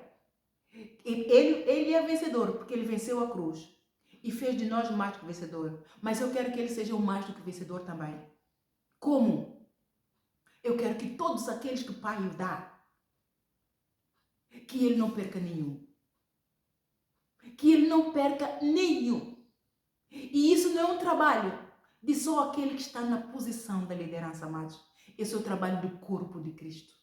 Ele é vencedor porque ele venceu a cruz e fez de nós mais do que vencedor. Mas eu quero que ele seja o mais do que vencedor também. Como? Eu quero que todos aqueles que o Pai lhe dá, que ele não perca nenhum. Que ele não perca nenhum. E isso não é um trabalho de só aquele que está na posição da liderança, amados. Esse é o trabalho do corpo de Cristo.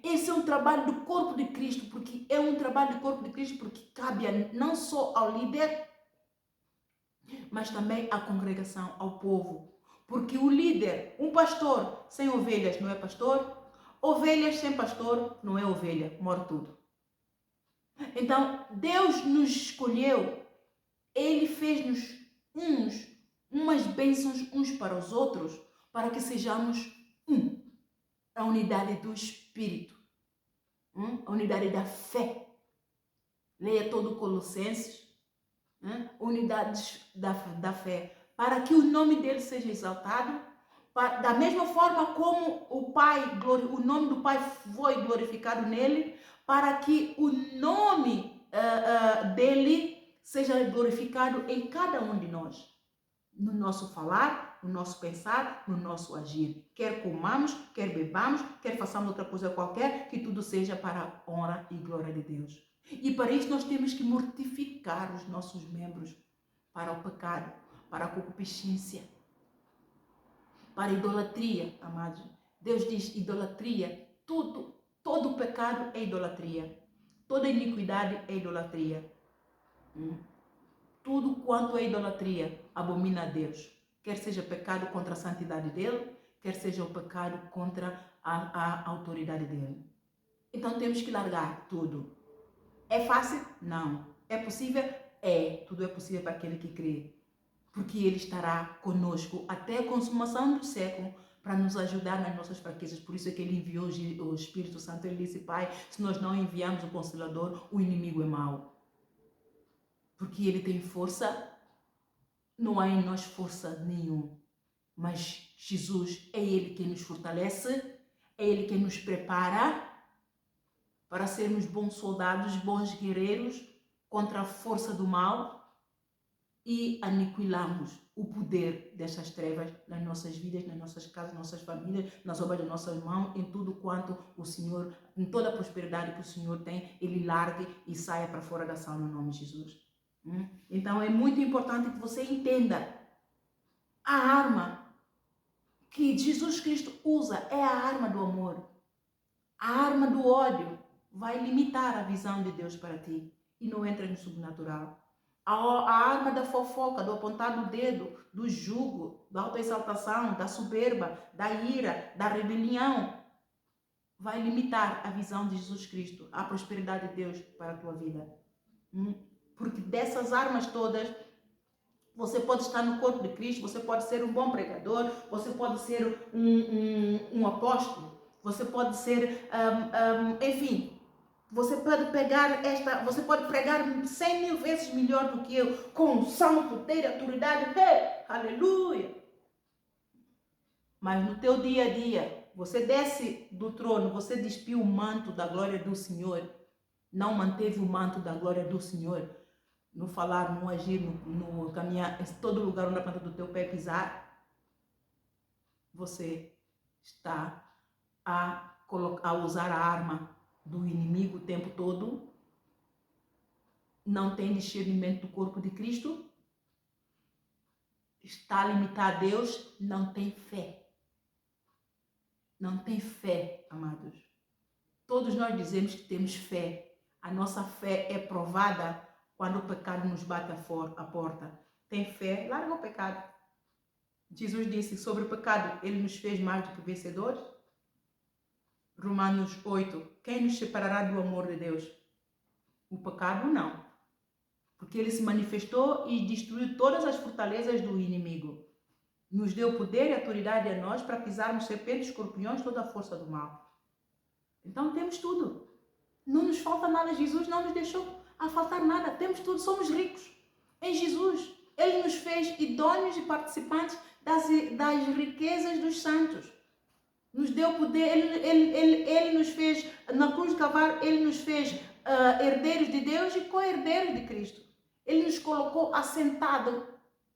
Esse é um trabalho do corpo de Cristo, porque é um trabalho do corpo de Cristo, porque cabe não só ao líder, mas também à congregação, ao povo. Porque o líder, um pastor sem ovelhas não é pastor, ovelhas sem pastor não é ovelha, morre tudo. Então, Deus nos escolheu. Ele fez-nos umas bênçãos uns para os outros, para que sejamos a unidade do Espírito. A unidade da fé. Leia todo Colossenses. Unidade da fé. Para que o nome dele seja exaltado. Da mesma forma como o nome do Pai foi glorificado nele. Para que o nome dele seja glorificado em cada um de nós. No nosso falar, no nosso pensar, no nosso agir. Quer comamos, quer bebamos, quer façamos outra coisa qualquer, que tudo seja para a honra e glória de Deus. E para isso nós temos que mortificar os nossos membros para o pecado, para a concupiscência, para a idolatria, amados. Deus diz idolatria, todo pecado é idolatria. Toda iniquidade é idolatria. Tudo quanto é idolatria abomina a Deus. Quer seja pecado contra a santidade dele, quer seja o pecado contra a autoridade dele. Então temos que largar tudo. É fácil? Não. É possível? É. Tudo é possível para aquele que crê. Porque ele estará conosco até a consumação do século para nos ajudar nas nossas fraquezas. Por isso é que ele enviou o Espírito Santo. Ele disse: Pai, se nós não enviarmos o Consolador, o inimigo é mau. Porque ele tem força, não há em nós força nenhuma. Mas Jesus é ele quem nos fortalece, é ele quem nos prepara para sermos bons soldados, bons guerreiros contra a força do mal e aniquilamos o poder destas trevas nas nossas vidas, nas nossas casas, nas nossas famílias, nas obras das nossas mãos, em tudo quanto o Senhor, em toda a prosperidade que o Senhor tem, ele largue e saia para fora da ação no nome de Jesus. Então é muito importante que você entenda a arma que Jesus Cristo usa é a arma do amor. A arma do ódio vai limitar a visão de Deus para ti e não entra no sobrenatural. A arma da fofoca, do apontar do dedo, do jugo, da autoexaltação, da soberba, da ira, da rebelião, vai limitar a visão de Jesus Cristo, a prosperidade de Deus para a tua vida. Porque dessas armas todas, você pode estar no corpo de Cristo, você pode ser um bom pregador, você pode ser um apóstolo, você pode ser, enfim, você pode você pode pregar 100 mil vezes melhor do que eu, com unção, poder, autoridade, aleluia. Mas no teu dia a dia, você desce do trono, você despiu o manto da glória do Senhor, não manteve o manto da glória do Senhor, no falar, no agir, no caminhar, em todo lugar onde a planta do teu pé pisar, você está a usar a arma do inimigo o tempo todo, não tem discernimento do corpo de Cristo, está a limitar a Deus, não tem fé. Não tem fé, amados. Todos nós dizemos que temos fé. A nossa fé é provada quando o pecado nos bate a porta. Tem fé, larga o pecado. Jesus disse sobre o pecado, ele nos fez mais do que vencedores. Romanos 8, quem nos separará do amor de Deus? O pecado não. Porque ele se manifestou e destruiu todas as fortalezas do inimigo. Nos deu poder e autoridade a nós para pisarmos serpentes, escorpiões, toda a força do mal. Então temos tudo. Não nos falta nada. Jesus não nos deixou a faltar nada. Temos tudo, somos ricos em Jesus. Ele nos fez idôneos e participantes das riquezas dos santos. Nos deu poder, ele nos fez, na cruz de Calvário, ele nos fez herdeiros de Deus e co-herdeiros de Cristo. Ele nos colocou assentado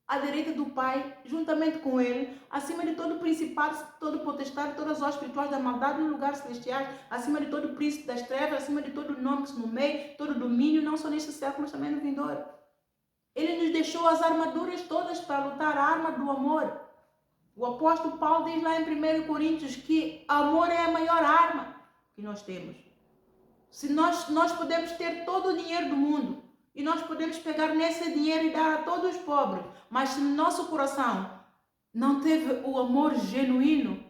à direita do Pai, juntamente com ele, acima de todo principado, todo potestade, todas as obras espirituais da maldade nos lugares celestiais, acima de todo príncipe das trevas, acima de todo nome que se nomeia, todo domínio, não só neste século, mas também no vindouro. Ele nos deixou as armaduras todas para lutar, a arma do amor. O apóstolo Paulo diz lá em 1 Coríntios que amor é a maior arma que nós temos. Se nós podemos ter todo o dinheiro do mundo e nós podemos pegar nesse dinheiro e dar a todos os pobres, mas se no nosso coração não teve o amor genuíno,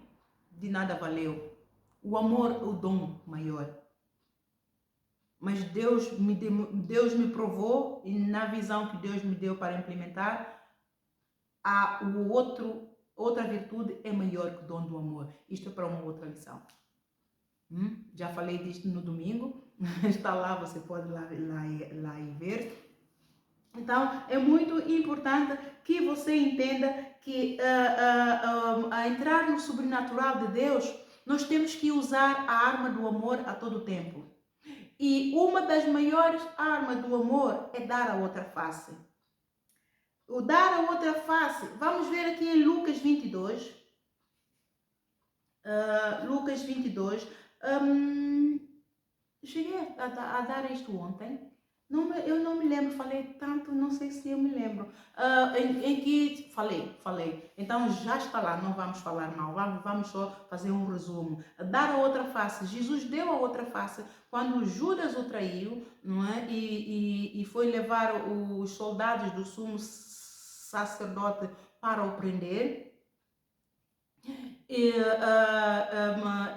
de nada valeu. O amor é o dom maior. Mas Deus me provou e na visão que Deus me deu para implementar, outra virtude é maior que o dom do amor. Isto é para uma outra lição. Já falei disto no domingo, está lá, você pode lá e ver. Então, é muito importante que você entenda que a entrar no sobrenatural de Deus, nós temos que usar a arma do amor a todo tempo. E uma das maiores armas do amor é dar a outra face. O dar a outra face, vamos ver aqui em Lucas 22. Lucas 22. Cheguei a dar isto ontem. Eu não me lembro, falei tanto, não sei se eu me lembro. Em que falei. Então já está lá, não vamos falar mal, vamos só fazer um resumo. Dar a outra face. Jesus deu a outra face quando Judas o traiu, não é? E foi levar os soldados do sumo sacerdote para o prender.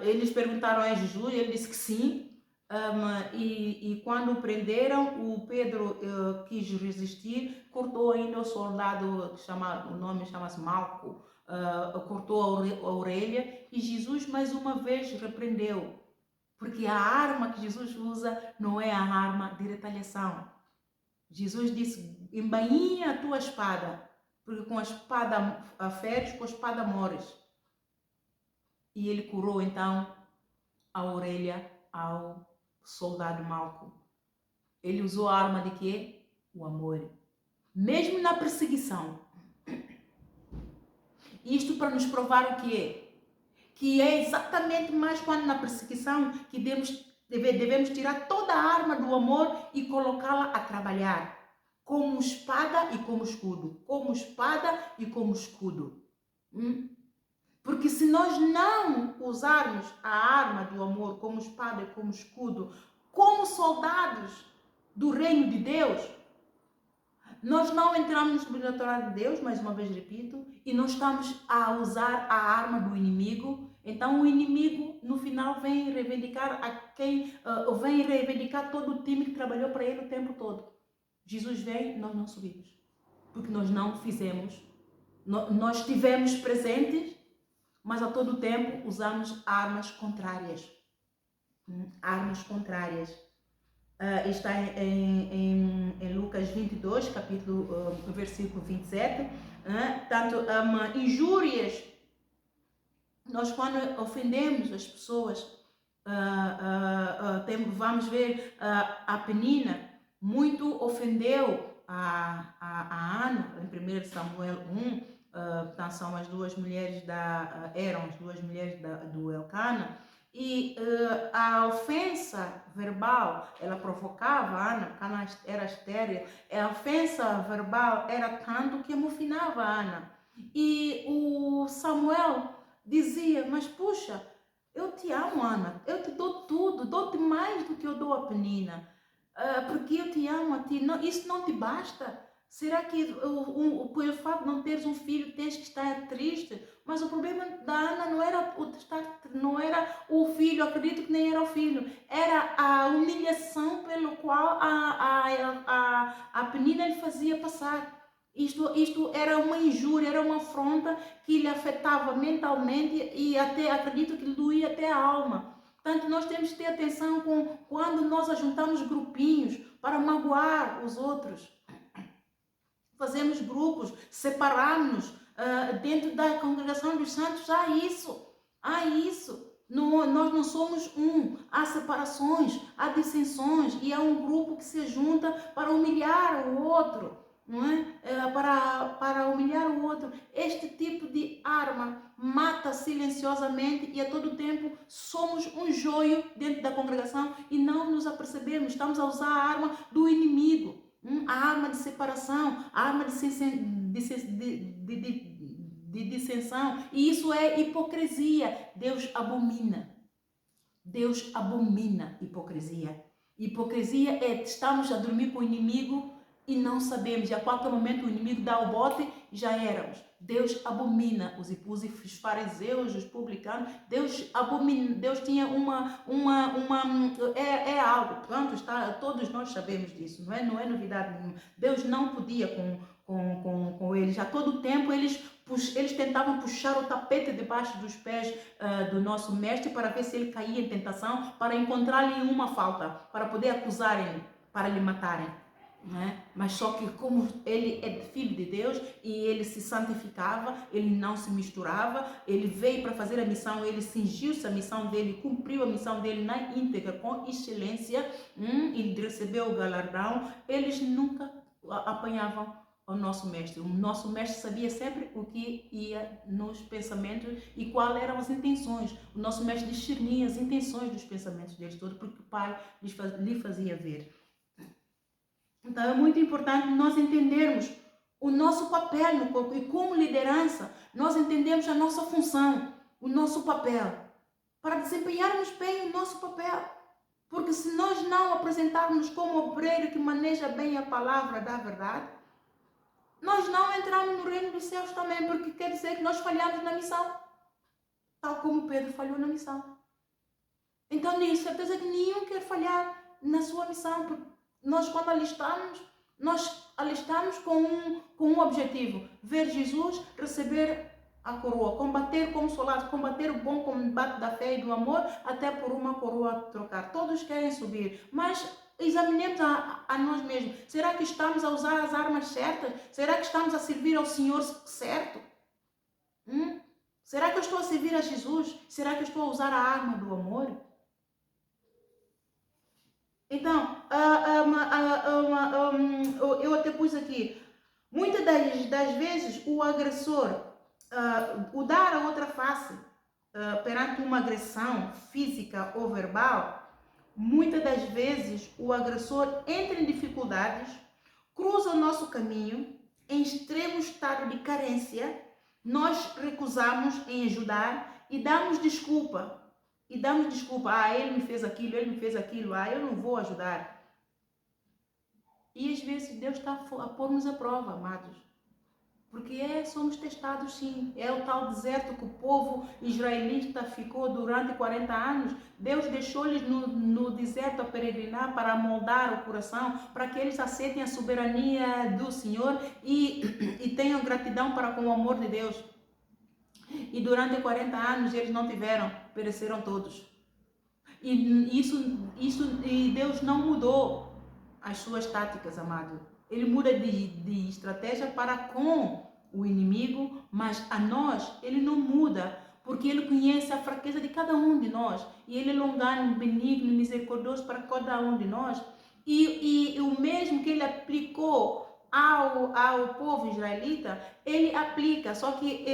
Eles perguntaram a Jesus, ele disse que sim. E quando o prenderam, o Pedro quis resistir, cortou ainda o soldado, o nome chama-se Malco, cortou a orelha, e Jesus mais uma vez repreendeu, porque a arma que Jesus usa não é a arma de retaliação. Jesus disse: embainha a tua espada, porque com a espada feres, com a espada mores. E ele curou então a orelha ao soldado Malco. Ele usou a arma de quê? O amor. Mesmo na perseguição. Isto para nos provar o que é? Que é exatamente mais quando na perseguição que devemos tirar toda a arma do amor e colocá-la a trabalhar. Como espada e como escudo. Como espada e como escudo. Porque se nós não usarmos a arma do amor como espada e como escudo, como soldados do reino de Deus, nós não entramos no sobrenatural de Deus, mais uma vez repito, e nós estamos a usar a arma do inimigo. Então o inimigo no final vem reivindicar vem reivindicar todo o time que trabalhou para ele o tempo todo. Jesus vem, nós não subimos, porque nós não fizemos, nós estivemos presentes, mas a todo tempo usamos armas contrárias. Armas contrárias. Está em Lucas 22, versículo 27. Tanto injúrias. Nós quando ofendemos as pessoas, vamos ver a Penina, muito ofendeu a Ana, em 1 Samuel 1. São as duas mulheres eram as duas mulheres do Elcana, e a ofensa verbal, ela provocava a Ana, porque a Ana era estéril, a ofensa verbal era tanto que emocionava a Ana. E o Samuel dizia: mas puxa, eu te amo, Ana, eu te dou tudo, dou-te mais do que eu dou a Penina, porque eu te amo a ti. Não, isso não te basta? Será que pelo fato de não teres um filho tens que estar triste? Mas o problema da Ana não era o filho, acredito que nem era o filho, era a humilhação pelo qual a Penina lhe fazia passar. Isto era uma injúria, era uma afronta que lhe afetava mentalmente e até acredito que lhe doía até a alma. Portanto, nós temos que ter atenção quando nós ajuntamos grupinhos para magoar os outros. Fazemos grupos, separamos dentro da congregação dos santos. Há isso. Nós não somos um. Há separações, há dissensões e há um grupo que se junta para humilhar o outro. Não é? Para humilhar o outro. Este tipo de arma mata silenciosamente e a todo tempo somos um joio dentro da congregação e não nos apercebemos. Estamos a usar a arma do inimigo, a arma de separação, a arma de dissensão, e isso é hipocrisia. Deus abomina hipocrisia. Hipocrisia é estamos a dormir com o inimigo e não sabemos, e a qualquer momento o inimigo dá o bote e já éramos. Deus abomina os fariseus, os publicanos. Deus abomina. Deus tinha algo, pronto, todos nós sabemos disso, não é novidade nenhuma. Deus não podia com eles, a todo tempo eles eles tentavam puxar o tapete debaixo dos pés do nosso mestre para ver se ele caía em tentação, para encontrar-lhe uma falta, para poder acusarem, para lhe matarem. Né? Mas só que como ele é filho de Deus e ele se santificava, ele não se misturava, ele veio para fazer a missão, ele cingiu-se a missão dele, cumpriu a missão dele na íntegra, com excelência, e recebeu o galardão. Eles nunca apanhavam o nosso mestre. O nosso mestre sabia sempre o que ia nos pensamentos e quais eram as intenções. O nosso mestre discernia as intenções dos pensamentos deles todos, porque o Pai lhe fazia ver. Então é muito importante nós entendermos o nosso papel no corpo e como liderança nós entendemos a nossa função, o nosso papel, para desempenharmos bem o nosso papel. Porque se nós não apresentarmos como obreiro que maneja bem a palavra da verdade, nós não entramos no reino dos céus também, porque quer dizer que nós falhamos na missão, tal como Pedro falhou na missão. Então, tenho certeza que nenhum quer falhar na sua missão, porque nós, quando alistamos, nós alistamos com um objetivo: ver Jesus, receber a coroa, combater como soldado, combater o bom combate da fé e do amor, até por uma coroa trocar. Todos querem subir, mas examinemos a nós mesmos. Será que estamos a usar as armas certas? Será que estamos a servir ao Senhor certo? Será que eu estou a servir a Jesus? Será que eu estou a usar a arma do amor? Então, eu até pus aqui, muitas das vezes o agressor, o dar a outra face perante uma agressão física ou verbal, muitas das vezes o agressor entra em dificuldades, cruza o nosso caminho em extremo estado de carência, nós recusamos em ajudar e damos desculpa. Ele me fez aquilo, eu não vou ajudar. E às vezes Deus está a pôr-nos à prova, amados. Porque somos testados sim. É o tal deserto que o povo israelita ficou durante 40 anos. Deus deixou-lhes no deserto a peregrinar para moldar o coração, para que eles aceitem a soberania do Senhor e tenham gratidão para com o amor de Deus. E durante 40 anos eles não tiveram, pereceram todos. E Deus não mudou as suas táticas, amado. Ele muda de estratégia para com o inimigo, mas a nós ele não muda, porque ele conhece a fraqueza de cada um de nós. E ele é longânimo, benigno, misericordioso para cada um de nós. E o mesmo que ele aplicou ao povo israelita, ele aplica, só que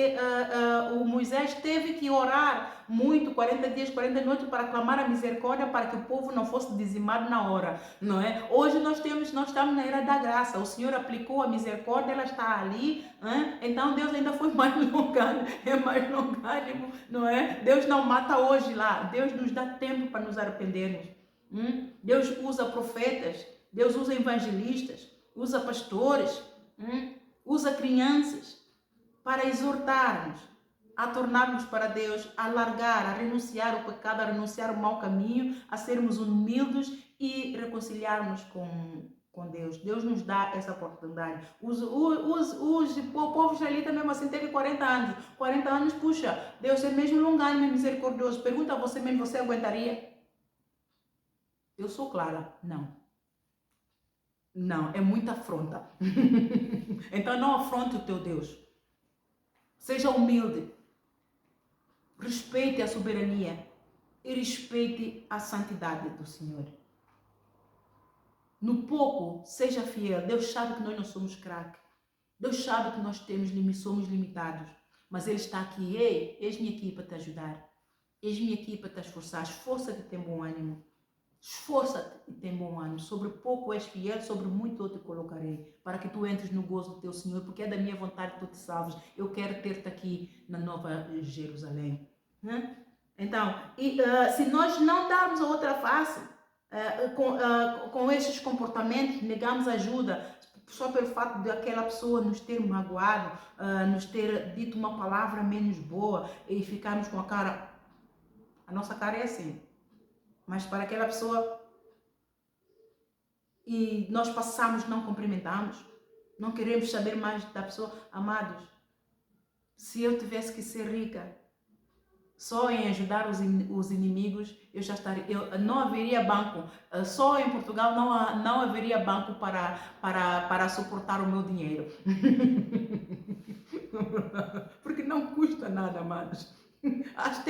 o Moisés teve que orar muito, 40 dias, 40 noites, para clamar a misericórdia, para que o povo não fosse dizimado na hora, não é? Hoje nós estamos na era da graça, o Senhor aplicou a misericórdia, ela está ali, então Deus ainda foi mais longânimo, não é? Deus não mata hoje lá, Deus nos dá tempo para nos arrependermos. Deus usa profetas, Deus usa evangelistas, usa pastores, usa crianças para exortar-nos, a tornar-nos para Deus, a largar, a renunciar o pecado, a renunciar o mau caminho, a sermos humildes e reconciliarmos com Deus. Deus nos dá essa oportunidade. O povo israelita mesmo assim teve 40 anos. 40 anos, puxa, Deus é mesmo longânimo e misericordioso. Pergunta a você mesmo, você aguentaria? Eu sou clara, não. Não, é muita afronta. Então não afronte o teu Deus. Seja humilde. Respeite a soberania e respeite a santidade do Senhor. No pouco, seja fiel. Deus sabe que nós não somos craque. Deus sabe que nós somos limitados. Mas Ele está aqui. Ei, eis-me aqui para te ajudar. Eis-me aqui para te esforçar. Esforça-te e tem bom ânimo. Esforça-te e tem bom ânimo. Sobre pouco és fiel, sobre muito eu te colocarei, para que tu entres no gozo do teu Senhor, porque é da minha vontade que tu te salves. Eu quero ter-te aqui na Nova Jerusalém. Então, se nós não darmos a outra face com esses comportamentos, negamos ajuda, só pelo fato de aquela pessoa nos ter magoado, nos ter dito uma palavra menos boa e ficarmos com a nossa cara é assim. Mas para aquela pessoa, e nós passamos, não cumprimentamos, não queremos saber mais da pessoa. Amados, Se eu tivesse que ser rica só em ajudar os inimigos, eu já estaria, não haveria banco. Só em Portugal não haveria banco para suportar o meu dinheiro. Porque não custa nada, amados. As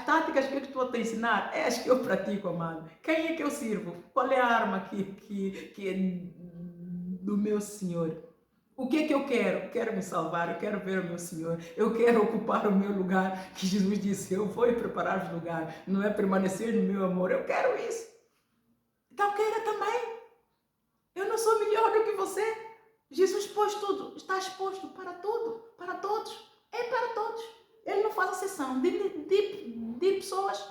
táticas que eu estou a te ensinar é as que eu pratico, amado. Quem é que eu sirvo? Qual é a arma que é do meu Senhor? O que é que eu quero? Quero me salvar, eu quero ver o meu Senhor, eu quero ocupar o meu lugar, que Jesus disse, eu vou preparar o lugar, não é permanecer no meu amor, eu quero isso. Então queira também. Eu não sou melhor do que você. Jesus pôs tudo, está exposto para tudo, para todos, é para todos. Ele não faz exceção de pessoas.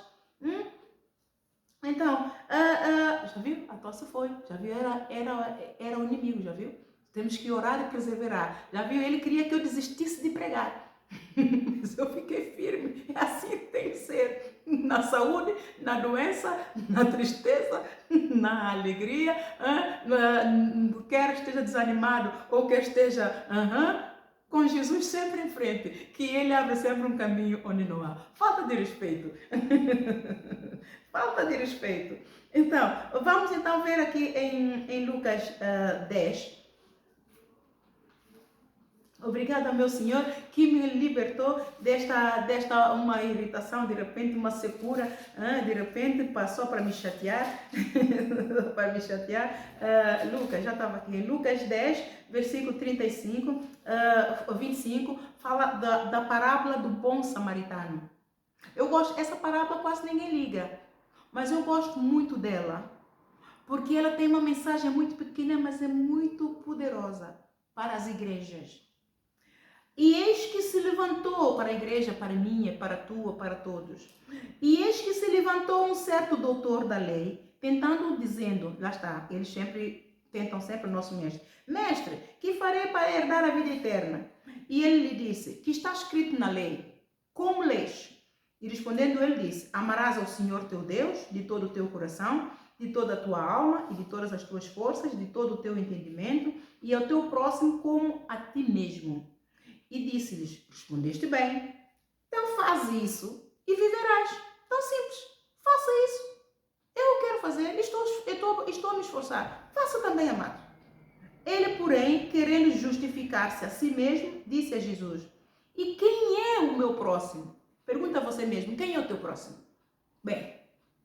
Então, já viu? A tosse foi, já viu? Era o inimigo, já viu? Temos que orar e perseverar. Já viu? Ele queria que eu desistisse de pregar. Mas eu fiquei firme. É assim que tem que ser. Na saúde, na doença, na tristeza, na alegria. Quer esteja desanimado ou quer esteja com Jesus sempre em frente. Que Ele abre sempre um caminho onde não há. Falta de respeito. Falta de respeito. Então, vamos então ver aqui em Lucas 10. Obrigada, meu Senhor, que me libertou desta uma irritação, de repente uma secura, de repente passou para me chatear, para me chatear. Lucas, já estava aqui, Lucas 10, versículo 35, 25, fala da parábola do bom samaritano. Eu gosto, essa parábola quase ninguém liga, mas eu gosto muito dela, porque ela tem uma mensagem muito pequena, mas é muito poderosa para as igrejas. E eis que se levantou para a igreja, para minha, para a tua, para todos. E eis que se levantou um certo doutor da lei, tentando, dizendo, lá está, eles tentam sempre o nosso mestre. Mestre, que farei para herdar a vida eterna? E ele lhe disse, que está escrito na lei, como lês? E respondendo ele disse, amarás ao Senhor teu Deus de todo o teu coração, de toda a tua alma e de todas as tuas forças, de todo o teu entendimento, e ao teu próximo como a ti mesmo. E disse-lhes, respondeste bem, então faz isso e viverás. Tão simples, faça isso. Eu quero fazer, estou a me esforçar. Faça também, amado. Ele, porém, querendo justificar-se a si mesmo, disse a Jesus, e quem é o meu próximo? Pergunta a você mesmo, quem é o teu próximo? Bem,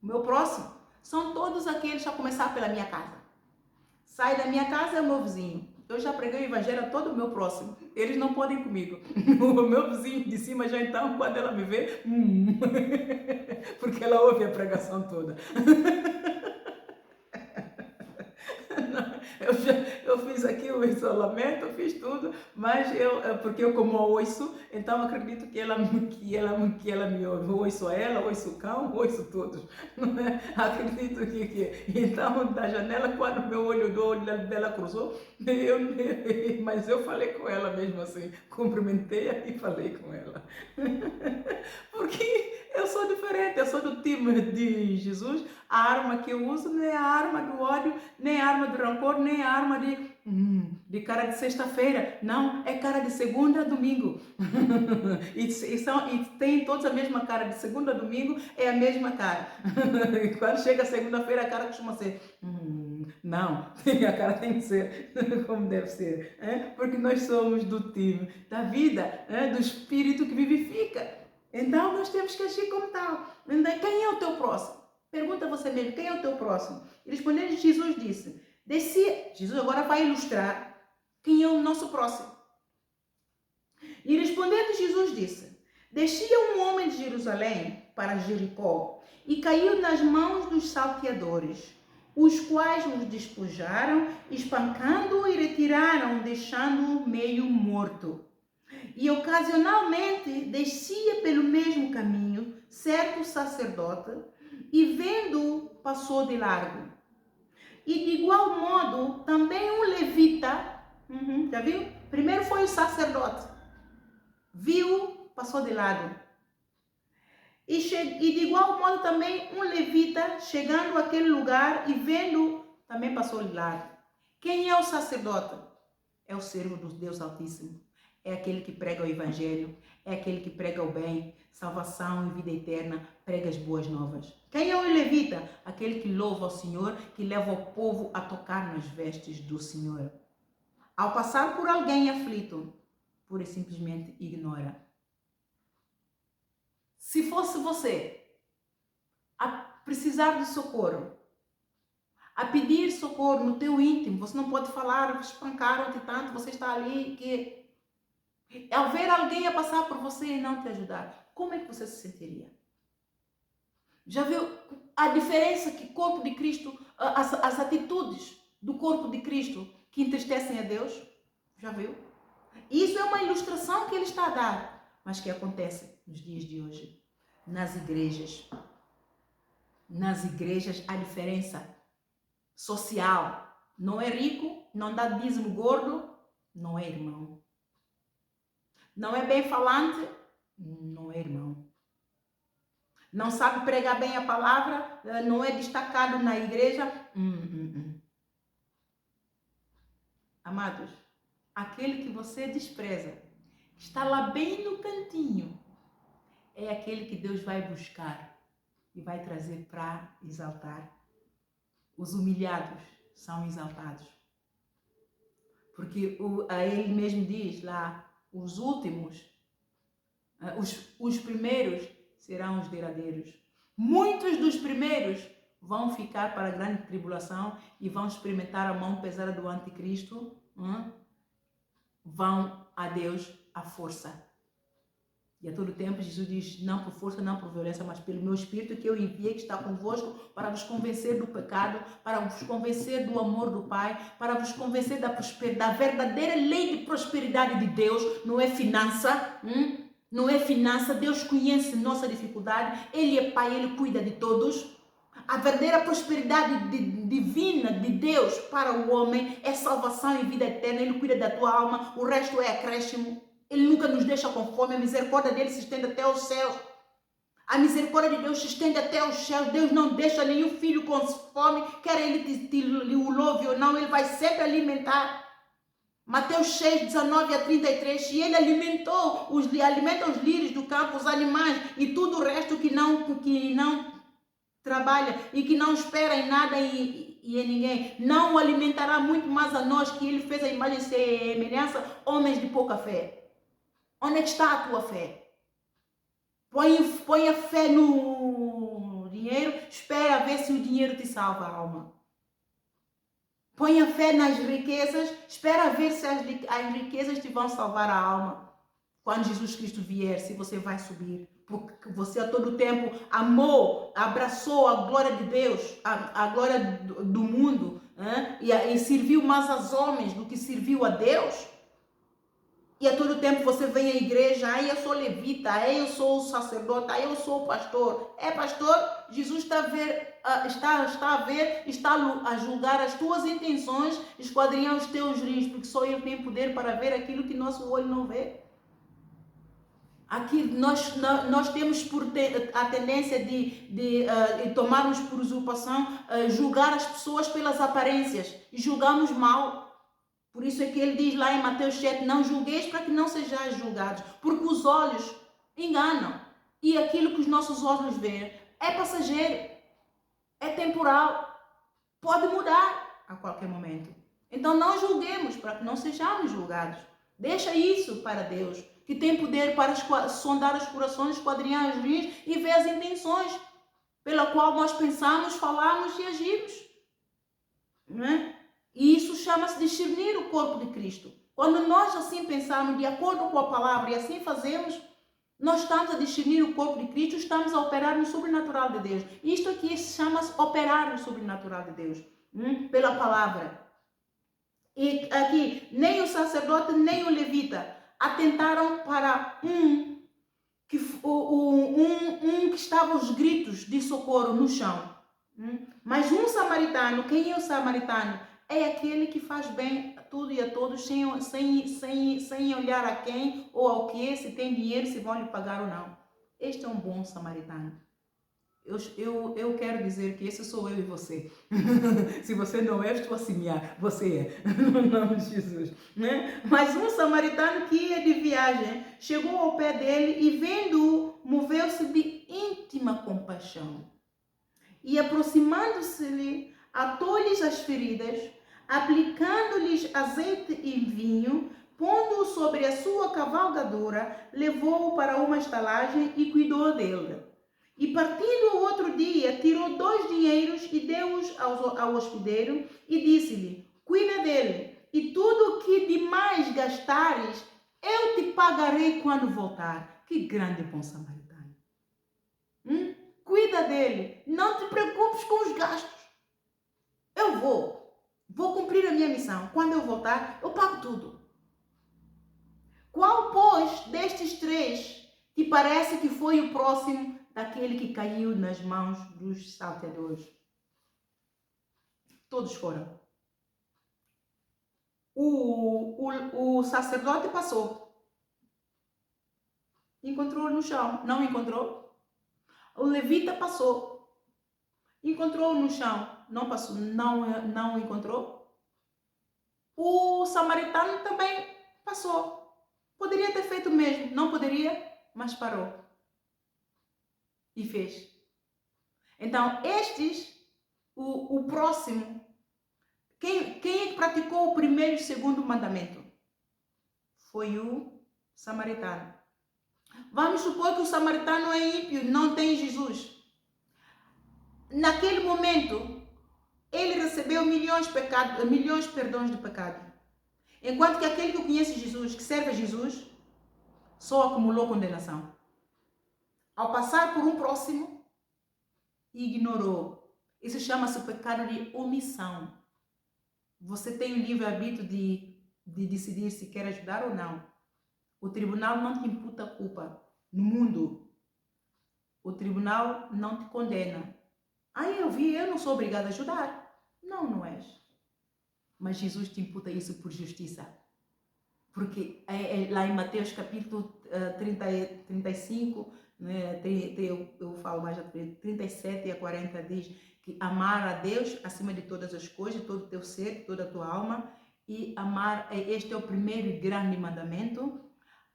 o meu próximo são todos aqueles a começar pela minha casa. Sai da minha casa é o meu vizinho. Eu já preguei o evangelho a todo o meu próximo. Eles não podem comigo. O meu vizinho de cima já então, quando ela me vê, porque ela ouve a pregação toda. Eu fiz aqui o isolamento, fiz tudo, mas porque eu como ouço, então acredito que ela me ouve. Eu ouço ela, ouço o cão, ouço todos. Não é? Acredito que então da janela, quando meu olho dela cruzou, mas eu falei com ela mesmo assim, cumprimentei e falei com ela. Porque eu sou diferente, eu sou do time de Jesus. A arma que eu uso não é a arma do ódio, nem a arma do rancor, nem a arma de cara de sexta-feira. Não, é cara de segunda a domingo. e tem todos a mesma cara. De segunda a domingo é a mesma cara. Quando chega a segunda-feira, a cara costuma ser... não, a cara tem que ser como deve ser. Porque nós somos do time da vida, do Espírito que vivifica. Então, nós temos que agir como tal. Quem é o teu próximo? Pergunta a você mesmo, quem é o teu próximo? E respondendo, Jesus disse, Jesus agora vai ilustrar quem é o nosso próximo. E respondendo, Jesus disse, descia um homem de Jerusalém para Jericó e caiu nas mãos dos salteadores, os quais o despojaram, espancando-o e retiraram, deixando-o meio morto. E ocasionalmente descia pelo mesmo caminho certo sacerdote e vendo-o passou de largo. E de igual modo também um levita, já viu? Primeiro foi o sacerdote, viu, passou de lado. E de igual modo também um levita chegando àquele lugar e vendo, também passou de lado. Quem é o sacerdote? É o servo do Deus Altíssimo. é aquele que prega o evangelho, é aquele que prega o bem, salvação e vida eterna, prega as boas novas. Quem é o levita? Aquele que louva ao Senhor, que leva o povo a tocar nas vestes do Senhor. Ao passar por alguém aflito, pura e simplesmente ignora. Se fosse você a precisar de socorro, a pedir socorro no teu íntimo, você não pode falar, espancaram-te tanto, você está ali que... Ao ver alguém a passar por você e não te ajudar, como é que você se sentiria? Já viu a diferença que o corpo de Cristo, as atitudes do corpo de Cristo que entristecem a Deus? Já viu? Isso é uma ilustração que ele está a dar, mas que acontece nos dias de hoje. Nas igrejas a diferença social. Não é rico, não dá dízimo gordo, não é irmão. Não é bem falante, não é irmão. Não sabe pregar bem a palavra, não é destacado na igreja. Amados, aquele que você despreza, que está lá bem no cantinho, é aquele que Deus vai buscar e vai trazer para exaltar. Os humilhados são exaltados. Porque ele mesmo diz lá, os últimos, os primeiros serão os derradeiros. Muitos dos primeiros vão ficar para a grande tribulação e vão experimentar a mão pesada do anticristo. Vão a Deus à força. E a todo tempo Jesus diz, não por força, não por violência, mas pelo meu Espírito que eu enviei, que está convosco, para vos convencer do pecado, para vos convencer do amor do Pai, para vos convencer da prosperidade, da verdadeira lei de prosperidade de Deus. Não é finança, não é finança. Deus conhece nossa dificuldade, Ele é Pai, Ele cuida de todos. A verdadeira prosperidade divina de Deus para o homem é salvação e vida eterna. Ele cuida da tua alma, o resto é acréscimo. Ele nunca nos deixa com fome, a misericórdia dele se estende até os céus. A misericórdia de Deus se estende até os céus. Deus não deixa nenhum filho com fome, quer ele te o louve ou não, ele vai sempre alimentar. Mateus 6, 19 a 33, e ele alimenta os lírios do campo, os animais e tudo o resto que não trabalha e que não espera em nada e em ninguém. Não o alimentará muito mais a nós, que ele fez a imagem e semelhança, homens de pouca fé. Onde é que está a tua fé? Põe a fé no dinheiro, espera ver se o dinheiro te salva a alma. Põe a fé nas riquezas, espera ver se as riquezas te vão salvar a alma. Quando Jesus Cristo vier, se você vai subir, porque você a todo tempo amou, abraçou a glória de Deus, a glória do mundo, e serviu mais aos homens do que serviu a Deus. E a todo tempo você vem à igreja, aí eu sou levita, aí eu sou o sacerdote, aí eu sou o pastor. É pastor, Jesus está a julgar as tuas intenções, esquadrinhar os teus rins, porque só Ele tem poder para ver aquilo que nosso olho não vê. Aqui nós temos a tendência de tomarmos por usurpação, julgar as pessoas pelas aparências e julgamos mal. Por isso é que ele diz lá em Mateus 7, não julgueis para que não sejais julgados, porque os olhos enganam e aquilo que os nossos olhos veem é passageiro, é temporal, pode mudar a qualquer momento. Então não julguemos para que não sejamos julgados. Deixa isso para Deus, que tem poder para sondar os corações, esquadrinhar as rins e ver as intenções pela qual nós pensamos, falamos e agimos. Não é? E isso chama-se discernir o corpo de Cristo. Quando nós assim pensamos, de acordo com a palavra, e assim fazemos, nós estamos a discernir o corpo de Cristo, estamos a operar no sobrenatural de Deus. Isto aqui chama-se operar no sobrenatural de Deus, pela palavra. E aqui, nem o sacerdote, nem o levita atentaram para um que estava aos gritos de socorro no chão. Mas um samaritano, quem é o samaritano? É aquele que faz bem a tudo e a todos, sem olhar a quem ou ao que, se tem dinheiro, se vão lhe pagar ou não. Este é um bom samaritano. eu quero dizer que esse sou eu e você. Se você não é, estou a semear. Você é. No nome de Jesus. Né? Mas um samaritano que ia de viagem chegou ao pé dele e, vendo-o, moveu-se de íntima compaixão. E, aproximando-se-lhe, atou-lhes as feridas, aplicando-lhes azeite e vinho, pondo-o sobre a sua cavalgadura, levou-o para uma estalagem e cuidou dele. E, partindo o outro dia, tirou 2 dinheiros e deu-os ao hospedeiro e disse-lhe: cuida dele, e tudo o que demais gastares, eu te pagarei quando voltar. Que grande bom samaritano! Cuida dele, não te preocupes com os gastos. Eu vou cumprir a minha missão. Quando eu voltar, eu pago tudo. Qual, pois, destes 3 te parece que foi o próximo daquele que caiu nas mãos dos salteadores? Todos foram. O sacerdote passou. Encontrou no chão. Não encontrou? O levita passou. Encontrou no chão. Não passou. Não encontrou? O samaritano também passou. Poderia ter feito o mesmo. Não poderia, mas parou. E fez. Então, o próximo, quem é que praticou o primeiro e o segundo mandamento? Foi o samaritano. Vamos supor que o samaritano é ímpio, não tem Jesus. Naquele momento, ele recebeu milhões perdões de pecado. Enquanto que aquele que conhece Jesus, que serve a Jesus, só acumulou condenação. Ao passar por um próximo, ignorou. Isso chama-se pecado de omissão. Você tem o livre-arbítrio de decidir se quer ajudar ou não. O tribunal não te imputa culpa. No mundo, o tribunal não te condena. Eu não sou obrigada a ajudar. Não, não és. Mas Jesus te imputa isso por justiça. Porque lá em Mateus capítulo 35, né, eu falo mais, 37 a 40 diz que amar a Deus acima de todas as coisas, todo o teu ser, toda a tua alma, e amar, este é o primeiro e grande mandamento,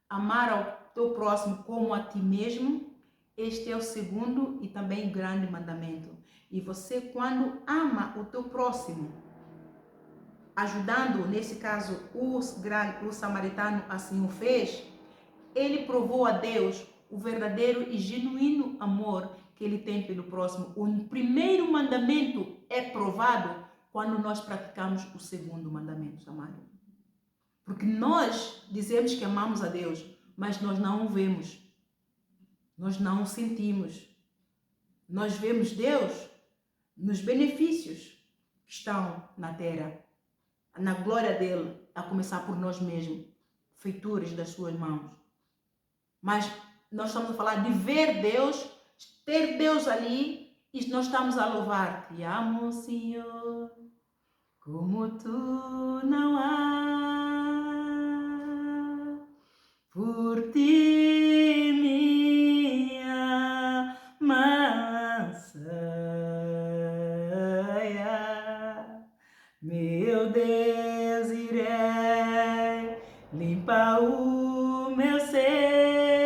amar ao teu próximo como a ti mesmo, este é o segundo e também grande mandamento. E você, quando ama o teu próximo, ajudando, nesse caso, o samaritano assim o fez, ele provou a Deus o verdadeiro e genuíno amor que ele tem pelo próximo. O primeiro mandamento é provado quando nós praticamos o segundo mandamento, amado. Porque nós dizemos que amamos a Deus, mas nós não o vemos. Nós não o sentimos. Nós vemos Deus nos benefícios que estão na terra, na glória dele, a começar por nós mesmos, feituras das suas mãos. Mas nós estamos a falar de ver Deus, ter Deus ali, e nós estamos a louvar. Te amo, Senhor, como tu não há. Por ti minha manseia, meu Deus, irei limpar o meu ser,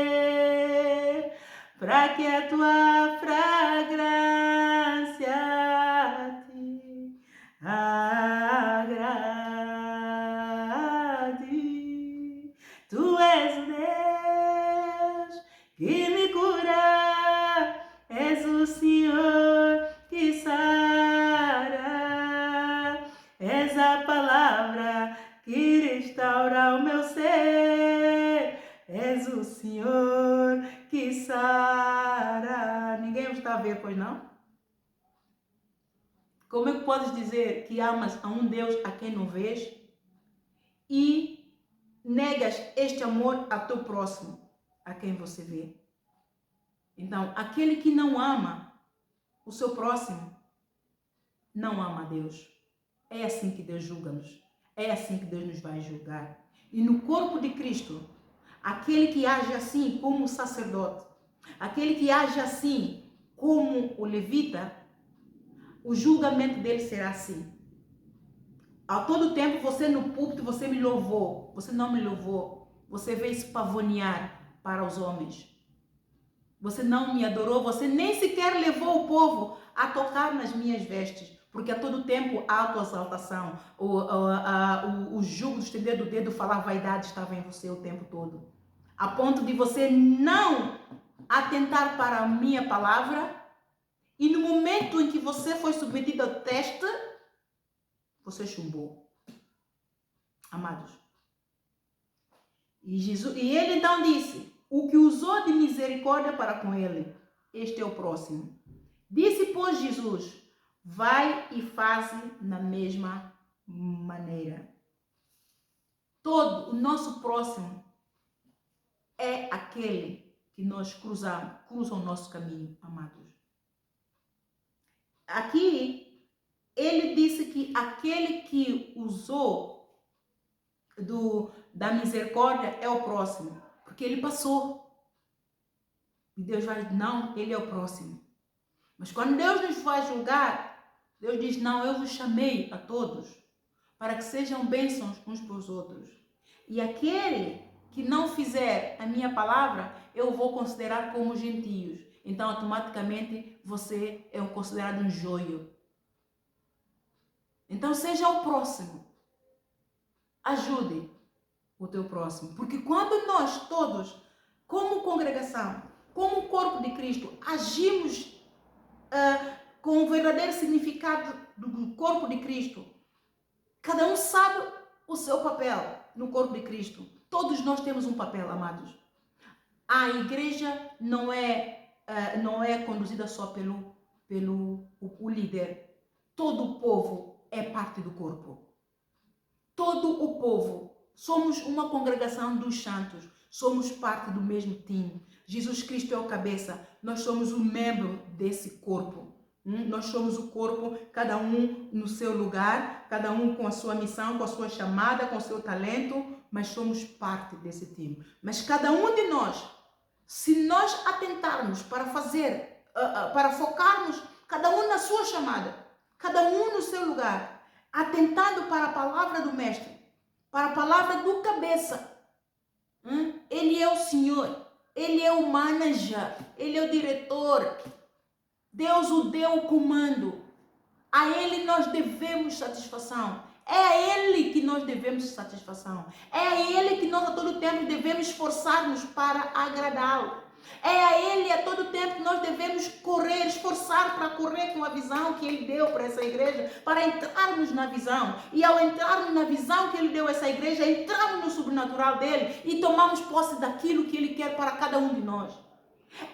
para que a tua fragrância te agrade. Tu és o Deus que me cura, és o Senhor que sara, és a palavra que restaura o meu ser, és o Senhor que sara. Ninguém está a ver, pois não? Como é que podes dizer que amas a um Deus a quem não vês e negas este amor a teu próximo, a quem você vê? Então, aquele que não ama o seu próximo, não ama a Deus. É assim que Deus julga-nos. É assim que Deus nos vai julgar. E no corpo de Cristo, aquele que age assim como sacerdote, aquele que age assim como o levita, o julgamento dele será assim. A todo tempo você no púlpito, você me louvou, você não me louvou, você veio se pavonear para os homens. Você não me adorou, você nem sequer levou o povo a tocar nas minhas vestes, porque a todo tempo a autoexaltação, o jugo do estender do dedo, falar vaidade estava em você o tempo todo. A ponto de você não atentar para a minha palavra, e no momento em que você foi submetido ao teste, você chumbou. Amados. E ele então disse: o que usou de misericórdia para com ele, este é o próximo. Disse, pois, Jesus: vai e faze na mesma maneira. Todo o nosso próximo é aquele que nós cruza o nosso caminho, amados. Aqui, ele disse que aquele que usou da misericórdia é o próximo, porque ele passou. E Deus vai dizer, não, ele é o próximo. Mas quando Deus nos vai julgar, Deus diz, não, eu vos chamei a todos para que sejam bênçãos uns para os outros. E aquele que não fizer a minha palavra, eu vou considerar como gentios. Então, automaticamente, você é considerado um joio. Então, seja o próximo. Ajude o teu próximo. Porque quando nós todos, como congregação, como corpo de Cristo, agimos com o verdadeiro significado do corpo de Cristo, cada um sabe o seu papel no corpo de Cristo. Todos nós temos um papel, amados. A igreja não é conduzida só pelo líder. Todo o povo é parte do corpo. Todo o povo. Somos uma congregação dos santos. Somos parte do mesmo time. Jesus Cristo é o cabeça. Nós somos um membro desse corpo. Nós somos o corpo, cada um no seu lugar, cada um com a sua missão, com a sua chamada, com o seu talento, mas somos parte desse time. Mas cada um de nós, se nós atentarmos para fazer, para focarmos cada um na sua chamada, cada um no seu lugar, atentando para a palavra do mestre, para a palavra do cabeça, ele é o Senhor, ele é o manager, ele é o diretor. Deus o deu o comando. A ele nós devemos satisfação. É a ele que nós devemos satisfação. É a ele que nós a todo tempo devemos esforçar-nos para agradá-lo. É a ele a todo tempo que nós devemos correr, esforçar para correr com a visão que ele deu para essa igreja, para entrarmos na visão. E ao entrarmos na visão que ele deu a essa igreja, entramos no sobrenatural dele e tomamos posse daquilo que ele quer para cada um de nós.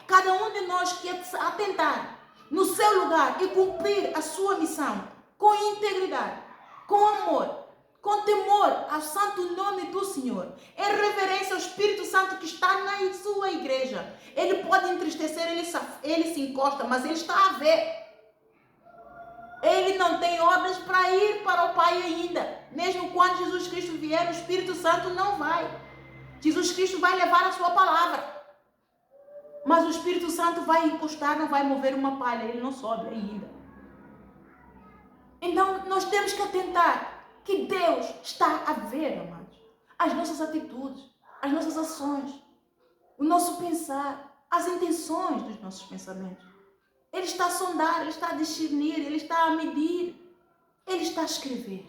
Cada um de nós quer atentar no seu lugar e cumprir a sua missão com integridade, com amor, com temor ao santo nome do Senhor, em reverência ao Espírito Santo que está na sua igreja. Ele pode entristecer, ele se encosta, mas ele está a ver. Ele não tem ordens para ir para o Pai ainda. Mesmo quando Jesus Cristo vier, o Espírito Santo não vai. Jesus Cristo vai levar a sua palavra. Mas o Espírito Santo vai encostar, não vai mover uma palha, ele não sobe ainda. Então, nós temos que atentar que Deus está a ver, amados, as nossas atitudes, as nossas ações, o nosso pensar, as intenções dos nossos pensamentos. Ele está a sondar, ele está a discernir, ele está a medir, ele está a escrever.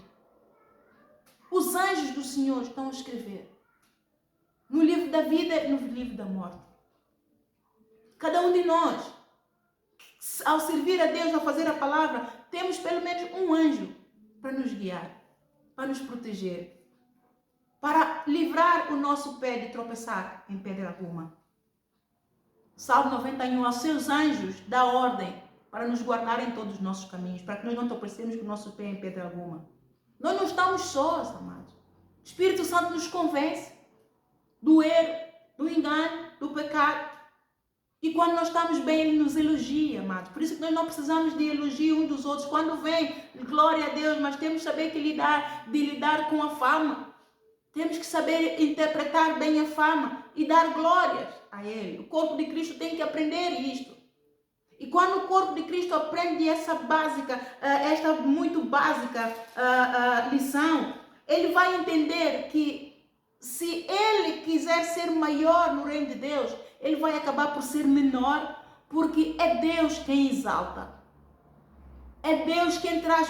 Os anjos do Senhor estão a escrever no livro da vida e no livro da morte. Cada um de nós, ao servir a Deus, ao fazer a palavra, temos pelo menos um anjo para nos guiar, para nos proteger, para livrar o nosso pé de tropeçar em pedra alguma. Salmo 91, aos seus anjos dá ordem para nos guardar em todos os nossos caminhos, para que nós não tropecemos com o nosso pé em pedra alguma. Nós não estamos sós, amados. O Espírito Santo nos convence do erro, do engano, do pecado. E quando nós estamos bem, ele nos elogia, amados. Por isso que nós não precisamos de elogio uns dos outros. Quando vem, glória a Deus, mas temos que saber lidar com a fama. Temos que saber interpretar bem a fama e dar glórias a ele. O corpo de Cristo tem que aprender isto. E quando o corpo de Cristo aprende essa básica, esta muito básica lição, ele vai entender que se ele quiser ser maior no reino de Deus, ele vai acabar por ser menor, porque é Deus quem exalta. É Deus quem traz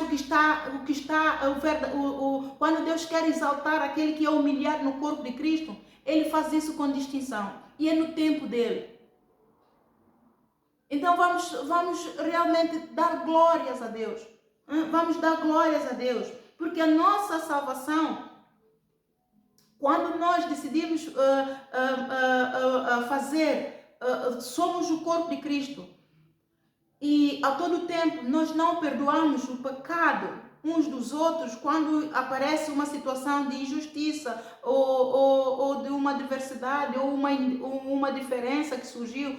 quando Deus quer exaltar aquele que é humilhado no corpo de Cristo, ele faz isso com distinção. E é no tempo dele. Então vamos realmente dar glórias a Deus. Vamos dar glórias a Deus. Porque a nossa salvação, quando nós decidimos somos o corpo de Cristo. E a todo tempo nós não perdoamos o pecado uns dos outros quando aparece uma situação de injustiça ou de uma adversidade ou uma diferença que surgiu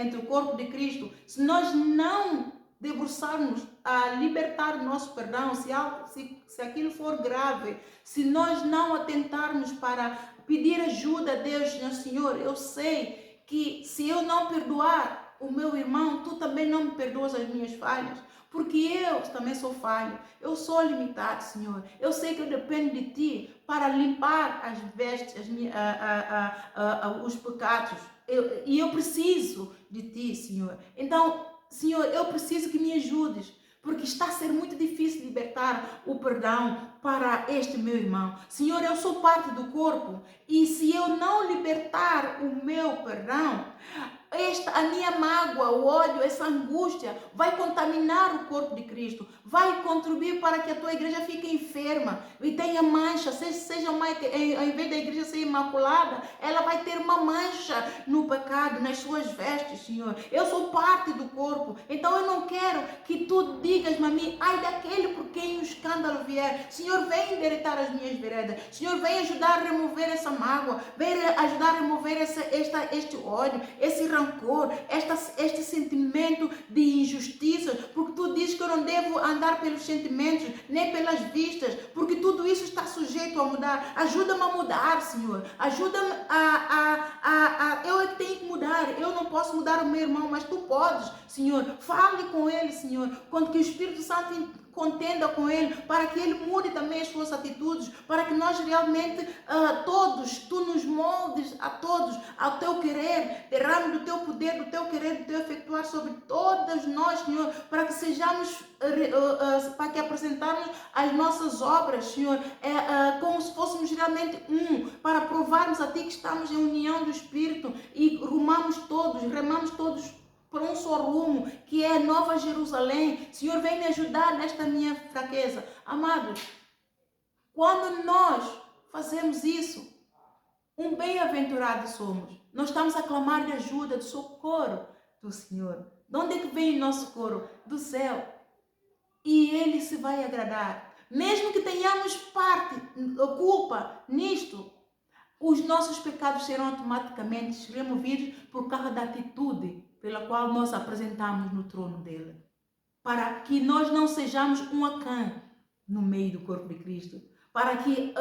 entre o corpo de Cristo. Se nós não debruçarmos a libertar o nosso perdão, se aquilo for grave, se nós não atentarmos para pedir ajuda a Deus, Senhor, eu sei que se eu não perdoar o meu irmão, tu também não me perdoas as minhas falhas, porque eu também sou falho, eu sou limitado, Senhor. Eu sei que eu dependo de ti para limpar as vestes, os pecados, e eu preciso de ti, Senhor. Então, Senhor, eu preciso que me ajudes, porque está a ser muito difícil libertar o perdão para este meu irmão. Senhor, eu sou parte do corpo, e se eu não libertar o meu perdão, a minha mágoa, o ódio, essa angústia vai contaminar o corpo de Cristo, vai contribuir para que a tua igreja fique enferma e tenha mancha, seja uma, ao invés da igreja ser imaculada, ela vai ter uma mancha no pecado, nas suas vestes, Senhor. Eu sou parte do corpo, então eu não quero que tu digas a mim, ai daquele por quem o escândalo vier. Senhor, vem endireitar as minhas veredas, Senhor, vem ajudar a remover essa mágoa, vem ajudar a remover este ódio, esse rancor, este sentimento de injustiça, porque tu dizes que eu não devo andar pelos sentimentos, nem pelas vistas, porque tudo isso está sujeito a mudar. Ajuda-me a mudar, Senhor. Ajuda-me eu é que tenho que mudar. Eu não posso mudar o meu irmão, mas tu podes, Senhor. Fale com ele, Senhor, quando que o Espírito Santo contenda com ele, para que ele mude também as suas atitudes, para que nós realmente, todos, tu nos moldes a todos, ao teu querer, derrame do teu poder, do teu querer, do teu efetuar sobre todas nós, Senhor, para que sejamos, para que apresentarmos as nossas obras, Senhor, como se fôssemos realmente para provarmos a Ti que estamos em união do Espírito e remamos todos por um só rumo, que é Nova Jerusalém. Senhor, vem me ajudar nesta minha fraqueza. Amados, quando nós fazemos isso, um bem-aventurado somos. Nós estamos a clamar de ajuda, de socorro do Senhor. De onde é que vem o nosso socorro? Do céu. E Ele se vai agradar. Mesmo que tenhamos culpa nisto, os nossos pecados serão automaticamente removidos por causa da atitude pela qual nós apresentamos no trono dele. Para que nós não sejamos um Acã no meio do corpo de Cristo. Para que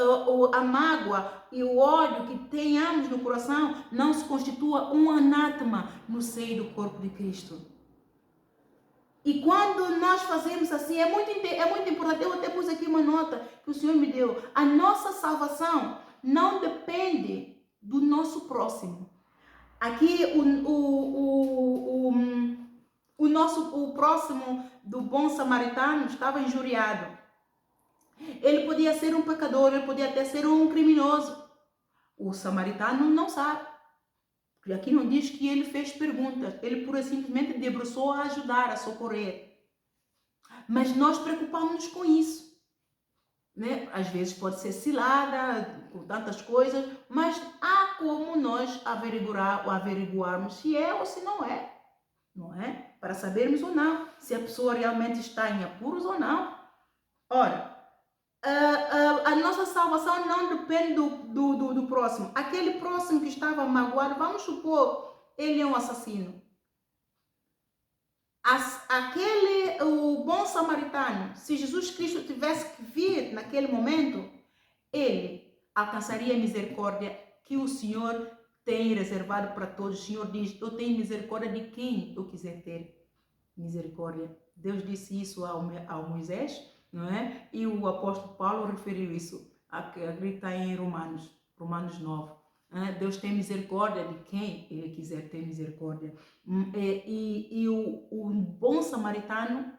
a mágoa e o ódio que tenhamos no coração não se constitua um anátema no seio do corpo de Cristo. E quando nós fazemos assim, é muito importante. Eu até pus aqui uma nota que o Senhor me deu. A nossa salvação não depende do nosso próximo. Aqui o próximo do bom samaritano estava injuriado. Ele podia ser um pecador, ele podia até ser um criminoso. O samaritano não sabe. Porque aqui não diz que ele fez perguntas. Ele pura e simplesmente debruçou a ajudar, a socorrer. Mas nós preocupamos-nos com isso. Né? Às vezes pode ser cilada, com tantas coisas, mas há como nós averiguarmos se é ou se não é. Não é? Para sabermos ou não, se a pessoa realmente está em apuros ou não. Ora, a nossa salvação não depende do próximo. Aquele próximo que estava magoado, vamos supor, ele é um assassino. O bom samaritano, se Jesus Cristo tivesse que vir naquele momento, ele alcançaria a misericórdia que o Senhor tem reservado para todos. O Senhor diz, eu tenho misericórdia de quem eu quiser ter. misericórdia. Deus disse isso ao Moisés, não é? E o apóstolo Paulo referiu isso, acredito em Romanos 9. Deus tem misericórdia de quem Ele quiser ter misericórdia. E o bom samaritano,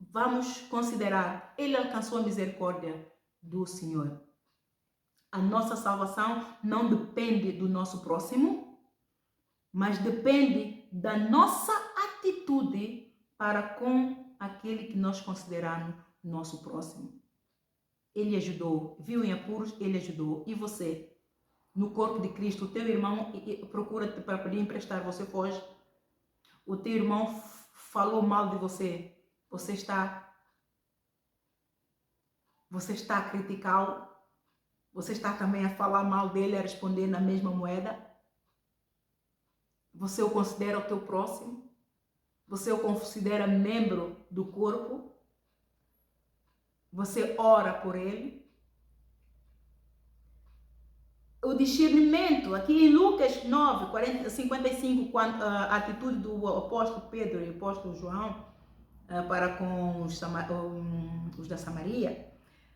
vamos considerar, ele alcançou a misericórdia do Senhor. A nossa salvação não depende do nosso próximo, mas depende da nossa atitude para com aquele que nós consideramos nosso próximo. Ele ajudou, viu em apuros, ele ajudou. E você? No corpo de Cristo, o teu irmão procura-te para pedir emprestar, você foge. O teu irmão falou mal de você, você está a criticá-lo, você está também a falar mal dele, a responder na mesma moeda. Você o considera o teu próximo? Você o considera membro do corpo? Você ora por ele? O discernimento, aqui em Lucas 9, 55, a atitude do apóstolo Pedro e apóstolo João para com os da Samaria,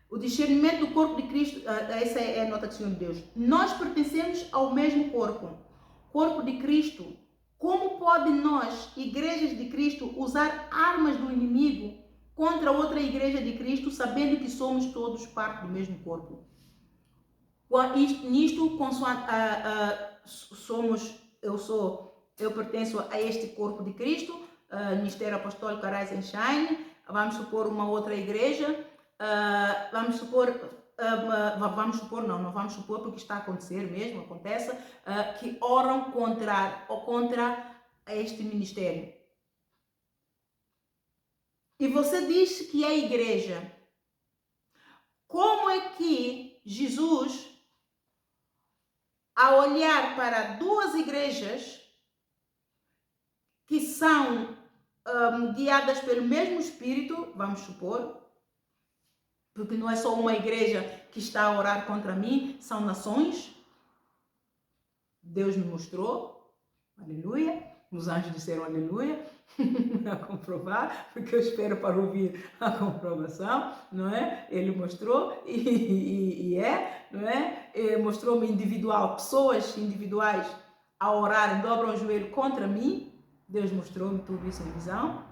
o discernimento do corpo de Cristo, essa é a nota do Senhor de Deus. Nós pertencemos ao mesmo corpo de Cristo. Como podem nós, igrejas de Cristo, usar armas do inimigo contra outra igreja de Cristo, sabendo que somos todos parte do mesmo corpo? Nisto, eu pertenço a este corpo de Cristo, Ministério Apostólico Arise and Shine. Vamos supor uma outra igreja, não vamos supor porque está a acontecer mesmo, acontece, que oram contra este ministério. E você diz que é igreja. Como é que Jesus, a olhar para duas igrejas que são guiadas pelo mesmo Espírito, vamos supor, porque não é só uma igreja que está a orar contra mim, são nações. Deus me mostrou, aleluia, os anjos disseram aleluia, a comprovar, porque eu espero para ouvir a comprovação, não é? Ele mostrou não é? Mostrou-me pessoas individuais a orarem, dobram o joelho contra mim. Deus mostrou-me tudo isso em visão.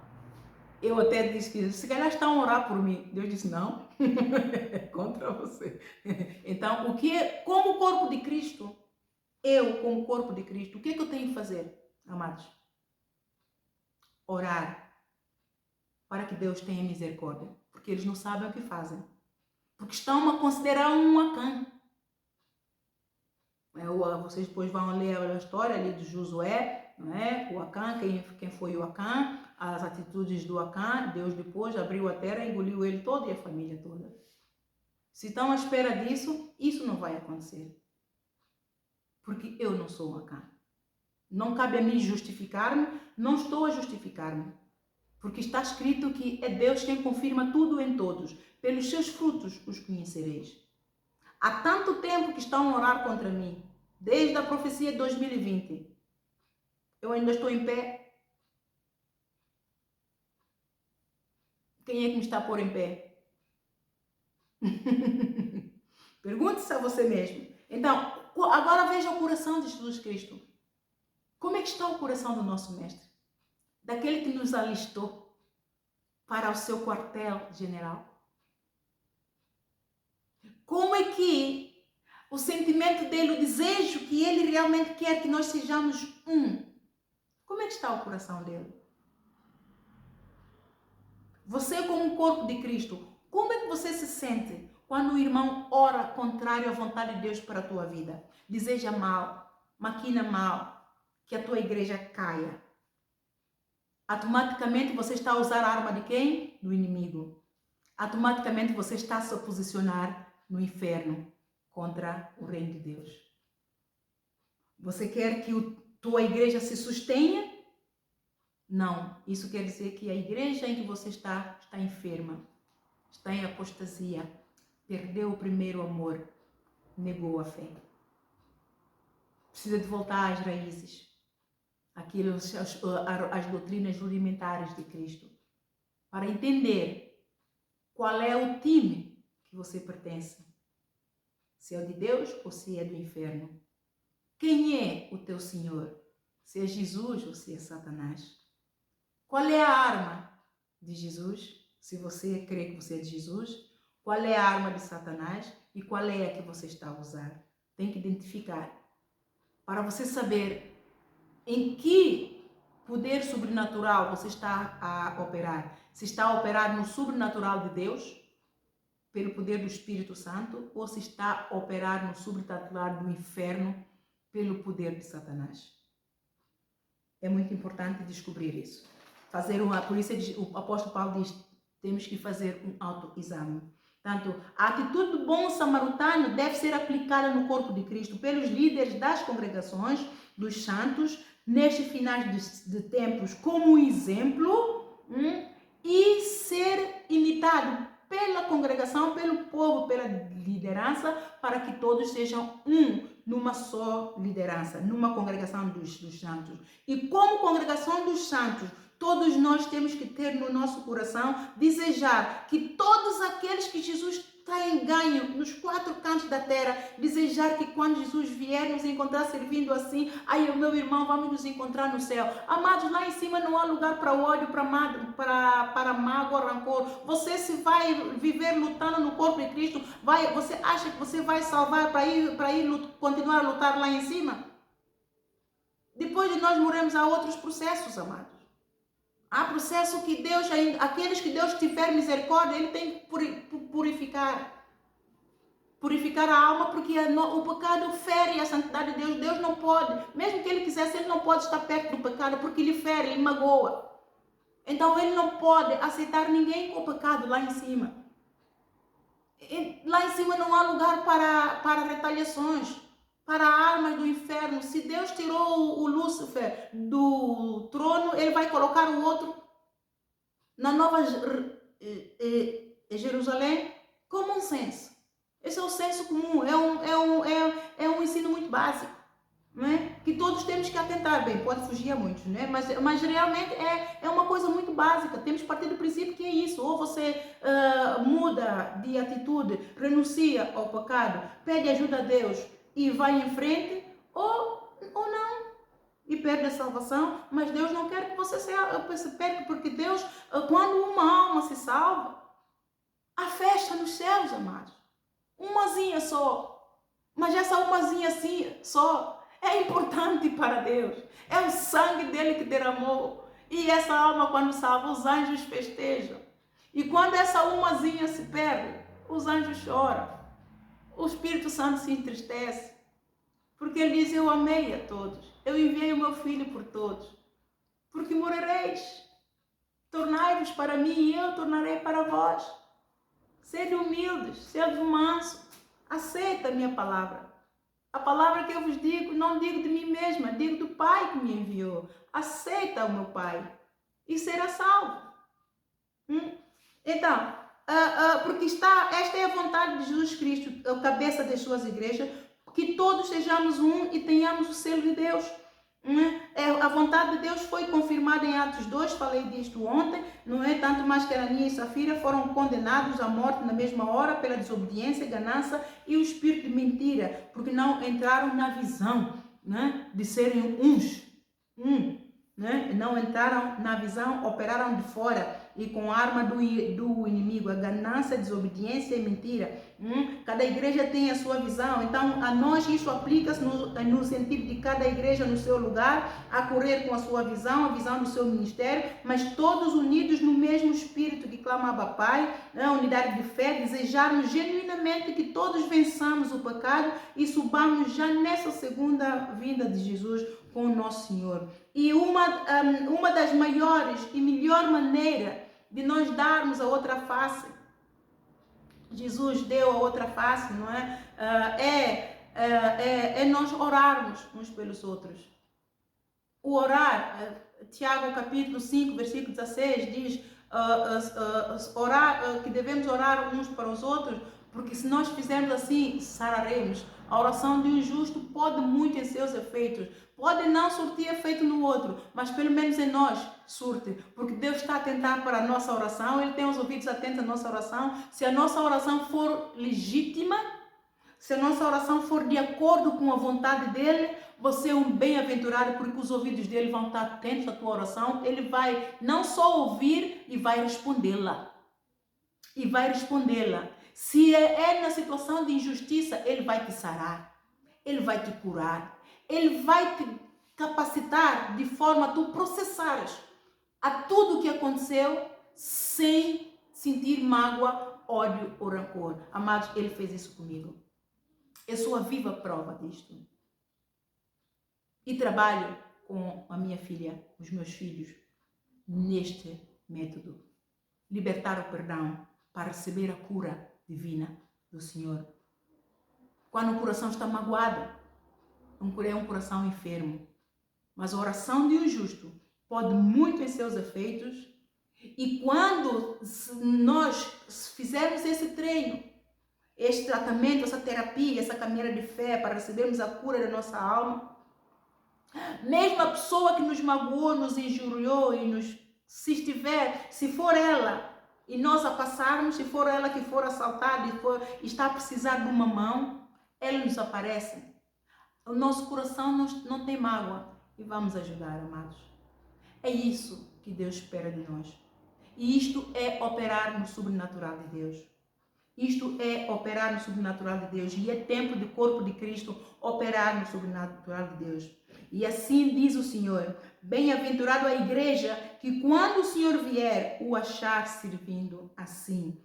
Eu até disse que se calhar estão a orar por mim. Deus disse não, contra você. Então, como corpo de Cristo, eu como corpo de Cristo, o que é que eu tenho que fazer, amados? Orar para que Deus tenha misericórdia, porque eles não sabem o que fazem, porque estão a considerar um Acã. Vocês depois vão ler a história ali de Josué, não é? O Acã, quem foi o Acã, as atitudes do Acã. Deus depois abriu a terra, engoliu ele todo e a família toda. Se estão à espera disso, isso não vai acontecer, porque eu não sou o Acã. Não cabe a mim justificar-me, não estou a justificar-me, porque está escrito que é Deus quem confirma tudo em todos. Pelos seus frutos os conhecereis. Há tanto tempo que estão a orar contra mim, desde a profecia de 2020. Eu ainda estou em pé. Quem é que me está a pôr em pé? Pergunte-se a você mesmo. Então, agora veja o coração de Jesus Cristo. Como é que está o coração do nosso Mestre? Daquele que nos alistou para o seu quartel-general. Como é que o sentimento dele, o desejo que ele realmente quer que nós sejamos um? Como é que está o coração dele? Você como corpo de Cristo, como é que você se sente quando o irmão ora contrário à vontade de Deus para a tua vida? Deseja mal, maquina mal, que a tua igreja caia. Automaticamente você está a usar a arma de quem? Do inimigo. Automaticamente você está a se posicionar no inferno contra o reino de Deus. Você quer que tua igreja se sustenha? Não. Isso quer dizer que a igreja em que você está enferma, está em apostasia, perdeu o primeiro amor, negou a fé. Precisa de voltar às raízes. as doutrinas rudimentares de Cristo, para entender qual é o time que você pertence, se é o de Deus ou se é do inferno. Quem é o teu Senhor? Se é Jesus ou se é Satanás? Qual é a arma de Jesus? Se você crê que você é de Jesus, qual é a arma de Satanás e qual é a que você está a usar? Tem que identificar para você saber em que poder sobrenatural você está a operar. Se está a operar no sobrenatural de Deus, pelo poder do Espírito Santo, ou se está a operar no sobrenatural do inferno, pelo poder de Satanás. É muito importante descobrir isso. Por isso o apóstolo Paulo diz, temos que fazer um autoexame. Portanto, a atitude do bom samaritano deve ser aplicada no corpo de Cristo pelos líderes das congregações, dos santos, nestes finais de tempos, como um exemplo, e ser imitado pela congregação, pelo povo, pela liderança, para que todos sejam numa só liderança, numa congregação dos santos. E como congregação dos santos, todos nós temos que ter no nosso coração, desejar que todos aqueles que Jesus está em ganho nos 4 cantos da terra, desejar que quando Jesus vier nos encontrar servindo assim, aí o meu irmão, vamos nos encontrar no céu. Amados, lá em cima não há lugar para ódio, para mágoa, rancor. Você se vai viver lutando no corpo de Cristo, você acha que você vai salvar para ir continuar a lutar lá em cima? Depois de nós morremos, há outros processos, amados. Há processo que Deus, aqueles que Deus tiver misericórdia, Ele tem que purificar a alma, porque o pecado fere a santidade de Deus. Deus não pode, mesmo que Ele quisesse, Ele não pode estar perto do pecado, porque Ele fere, Ele magoa. Então Ele não pode aceitar ninguém com o pecado lá em cima. Lá em cima não há lugar para retaliações, para armas do inferno. Se Deus tirou o Lúcifer do trono, Ele vai colocar o outro na Nova Jerusalém. Common sense. Esse é o senso comum, é um ensino muito básico, né? Que todos temos que atentar. Bem, pode fugir a muitos, né? Mas realmente é uma coisa muito básica. Temos que partir do princípio que é isso. Ou você muda de atitude, renuncia ao pecado, pede ajuda a Deus e vai em frente, ou não. E perde a salvação, mas Deus não quer que você se perca, porque Deus, quando uma alma se salva, há festa nos céus, amados. Umazinha só. Mas essa umazinha assim só é importante para Deus. É o sangue dele que derramou. E essa alma, quando salva, os anjos festejam. E quando essa umazinha se perde, os anjos choram. O Espírito Santo se entristece. Porque ele diz, eu amei a todos. Eu enviei o meu filho por todos. Porque morrereis. Tornai-vos para mim e eu tornarei para vós. Sede humildes, sede mansos. Aceita a minha palavra. A palavra que eu vos digo, não digo de mim mesma, digo do Pai que me enviou. Aceita o meu Pai e será salvo. Então, porque esta é a vontade de Jesus Cristo, a cabeça das suas igrejas, que todos sejamos um e tenhamos o selo de Deus. A vontade de Deus foi confirmada em Atos 2, falei disto ontem, não é? Tanto mais que Ananias e Safira foram condenados à morte na mesma hora pela desobediência, ganância e o espírito de mentira, porque não entraram na visão, né? De serem né? Não entraram na visão, operaram de fora e com a arma do inimigo, a ganância, a desobediência e mentira. Cada igreja tem a sua visão, então a nós isso aplica-se no sentido de cada igreja no seu lugar, a correr com a sua visão, a visão do seu ministério, mas todos unidos no mesmo espírito que clamava Pai, a unidade de fé, desejarmos genuinamente que todos vençamos o pecado e subamos já nessa segunda vinda de Jesus com o nosso Senhor. E uma das maiores e melhor maneira de nós darmos a outra face, Jesus deu a outra face, não é? É nós orarmos uns pelos outros. O orar, Tiago capítulo 5, versículo 16, diz que devemos orar uns para os outros, porque se nós fizermos assim, sararemos. A oração de um justo pode muito em seus efeitos, Pode não surtir efeito no outro, mas pelo menos em nós surte, porque Deus está a atentar para a nossa oração, Ele tem os ouvidos atentos à nossa oração. Se a nossa oração for legítima, se a nossa oração for de acordo com a vontade dEle, você é um bem-aventurado, porque os ouvidos dEle vão estar atentos à tua oração. Ele vai não só ouvir, e vai respondê-la. E vai respondê-la. Se é na situação de injustiça, Ele vai te sarar. Ele vai te curar. Ele vai te capacitar de forma a tu processares a tudo o que aconteceu sem sentir mágoa, ódio ou rancor. Amados, Ele fez isso comigo. Eu sou a viva prova disto. E trabalho com a minha filha, os meus filhos, neste método. Libertar o perdão para receber a cura divina do Senhor. Quando o coração está magoado, é um coração enfermo. Mas a oração de um justo pode muito em seus efeitos. E quando nós fizermos esse treino, este tratamento, essa terapia, essa caminhada de fé para recebermos a cura da nossa alma, mesmo a pessoa que nos magoou, nos injuriou se for ela e nós a passarmos, se for ela que for assaltada e está a precisar de uma mão, ela nos aparece. O nosso coração não tem mágoa e vamos ajudar, amados. É isso que Deus espera de nós. E isto é operar no sobrenatural de Deus. Isto é operar no sobrenatural de Deus. E é tempo de corpo de Cristo operar no sobrenatural de Deus. E assim diz o Senhor: bem-aventurado a igreja que quando o Senhor vier o achar servindo assim.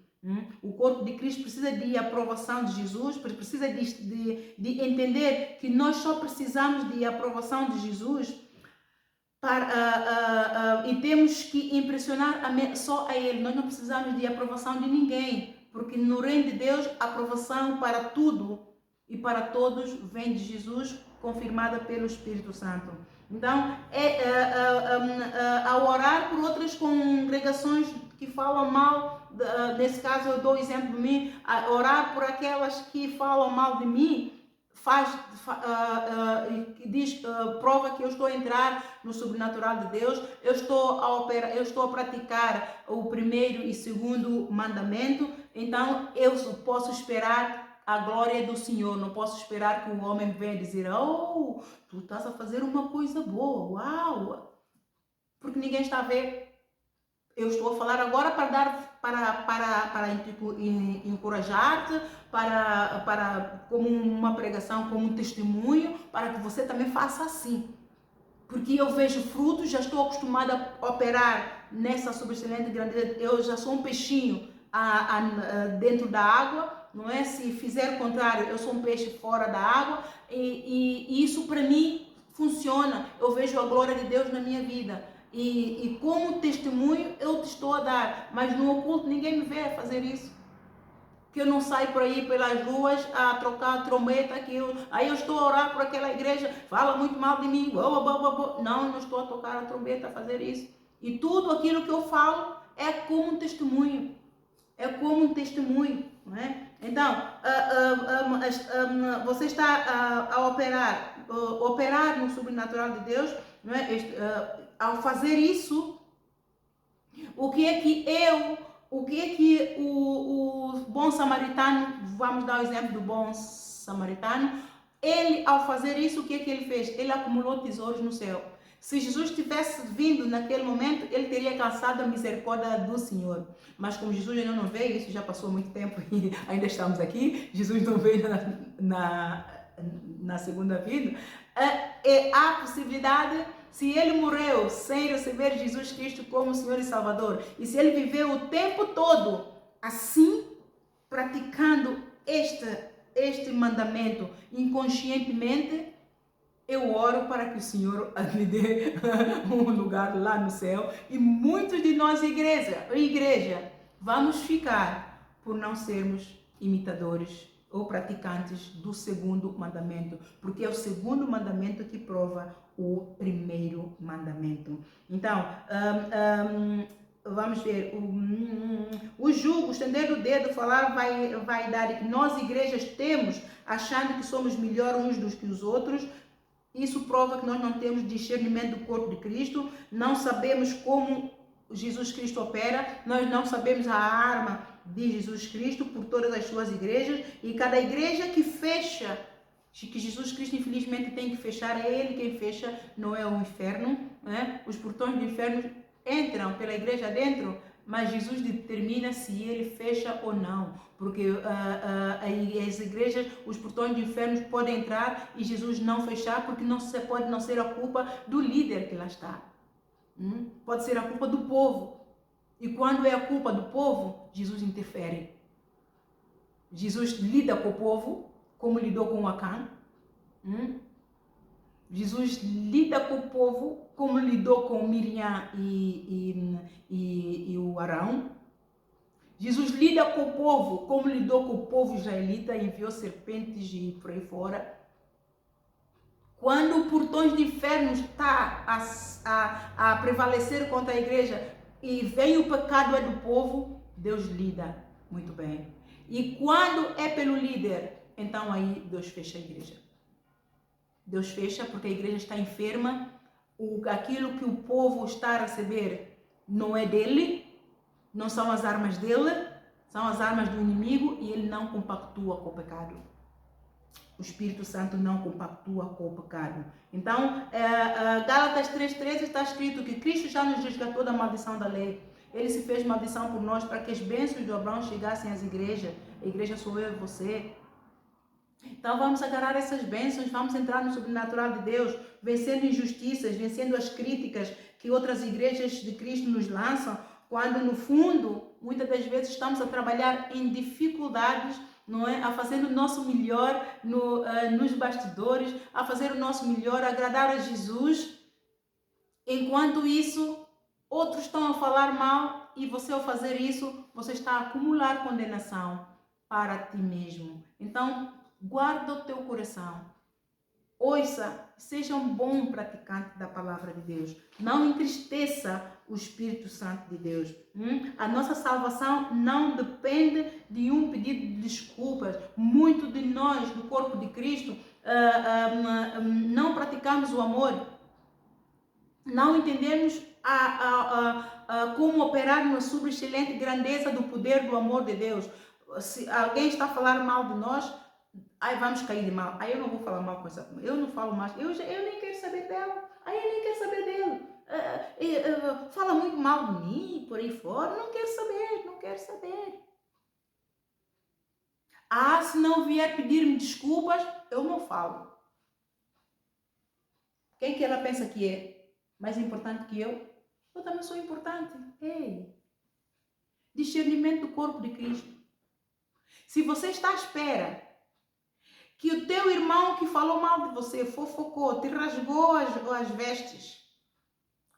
O corpo de Cristo precisa de aprovação de Jesus, precisa de entender que nós só precisamos de aprovação de Jesus e temos que impressionar só a Ele. Nós não precisamos de aprovação de ninguém, porque no reino de Deus a aprovação para tudo e para todos vem de Jesus, confirmada pelo Espírito Santo. Então, ao orar por outras congregações que falam mal, nesse caso eu dou o exemplo de mim, orar por aquelas que falam mal de mim, prova que eu estou a entrar no sobrenatural de Deus, eu estou a praticar o primeiro e segundo mandamento, então eu posso esperar a glória do Senhor. Não posso esperar que o homem venha dizer: oh, tu estás a fazer uma coisa boa, uau! Porque ninguém está a ver. Eu estou a falar agora para encorajar-te, como uma pregação, como um testemunho, para que você também faça assim. Porque eu vejo frutos, já estou acostumada a operar nessa sobressalente grandeza. Eu já sou um peixinho dentro da água, não é? Se fizer o contrário, eu sou um peixe fora da água, e isso para mim funciona. Eu vejo a glória de Deus na minha vida. E como testemunho eu te estou a dar, mas no oculto ninguém me vê fazer isso. Que eu não saio por aí pelas ruas a trocar a trombeta, aí eu estou a orar por aquela igreja, fala muito mal de mim, não estou a tocar a trombeta, a fazer isso. E tudo aquilo que eu falo é como um testemunho, não é? Então, você está a operar no sobrenatural de Deus, não é? Ao fazer isso, o que é que o bom samaritano, vamos dar o exemplo do bom samaritano, ele, ao fazer isso, o que é que ele fez? Ele acumulou tesouros no céu. Se Jesus tivesse vindo naquele momento, ele teria alcançado a misericórdia do Senhor. Mas como Jesus ainda não veio, isso já passou muito tempo e ainda estamos aqui, Jesus não veio na segunda vinda, há possibilidade, se ele morreu sem receber Jesus Cristo como Senhor e Salvador, e se ele viveu o tempo todo assim, praticando este mandamento inconscientemente, eu oro para que o Senhor lhe dê um lugar lá no céu. E muitos de nós, igreja, vamos ficar por não sermos imitadores ou praticantes do segundo mandamento, porque é o segundo mandamento que prova o primeiro mandamento. Então, vamos ver, o jugo, estender o dedo, falar vai dar, que nós igrejas temos, achando que somos melhor uns do que os outros, Isso prova que nós não temos discernimento do corpo de Cristo, não sabemos como Jesus Cristo opera, nós não sabemos a arma de Jesus Cristo por todas as suas igrejas, e cada igreja que fecha, que Jesus Cristo infelizmente tem que fechar, é Ele quem fecha, não é o inferno, né? Os portões do inferno entram pela igreja dentro, mas Jesus determina se ele fecha ou não, porque as igrejas, os portões do inferno podem entrar e Jesus não fechar, porque pode não ser a culpa do líder que lá está. Pode ser a culpa do povo. E quando é a culpa do povo, Jesus interfere. Jesus lida com o povo, como lidou com Acã. Jesus lida com o povo, como lidou com Miriam e o Arão. Jesus lida com o povo, como lidou com o povo israelita, enviou serpentes e por aí fora. Quando o portões de inferno está a prevalecer contra a igreja e vem o pecado é do povo, Deus lida muito bem. E quando é pelo líder, então aí Deus fecha a igreja. Deus fecha porque a igreja está enferma, aquilo que o povo está a receber não é dele, não são as armas dele, são as armas do inimigo, e ele não compactua com o pecado. O Espírito Santo não compactua com o pecado. Então, Gálatas 3,13 está escrito que Cristo já nos resgatou da maldição da lei. Ele se fez maldição por nós para que as bênçãos de Abraão chegassem às igrejas. A igreja sou eu e você. Então vamos agarrar essas bênçãos, vamos entrar no sobrenatural de Deus, vencendo injustiças, vencendo as críticas que outras igrejas de Cristo nos lançam, quando no fundo, muitas das vezes estamos a trabalhar em dificuldades, não é? A fazer o nosso melhor nos bastidores, a fazer o nosso melhor, a agradar a Jesus. Enquanto isso, outros estão a falar mal, e você, ao fazer isso, você está a acumular condenação para ti mesmo. Então, guarda o teu coração, ouça, seja um bom praticante da palavra de Deus, não entristeça o Espírito Santo de Deus. A nossa salvação não depende de um pedido de desculpas. Muito de nós, do corpo de Cristo, não praticamos o amor, não entendemos como operar na subexcelente grandeza do poder do amor de Deus. Se alguém está a falar mal de nós, aí vamos cair de mal. Aí eu não vou falar mal com essa. Eu não falo mais. Eu nem quero saber dela. Aí eu nem quero saber dele. Fala muito mal de mim, por aí fora. Não quero saber, não quero saber. Se não vier pedir-me desculpas, eu não falo. Quem que ela pensa que é mais importante que eu? Eu também sou importante. Ei! Discernimento do corpo de Cristo. Se você está à espera que o teu irmão que falou mal de você, fofocou, te rasgou as vestes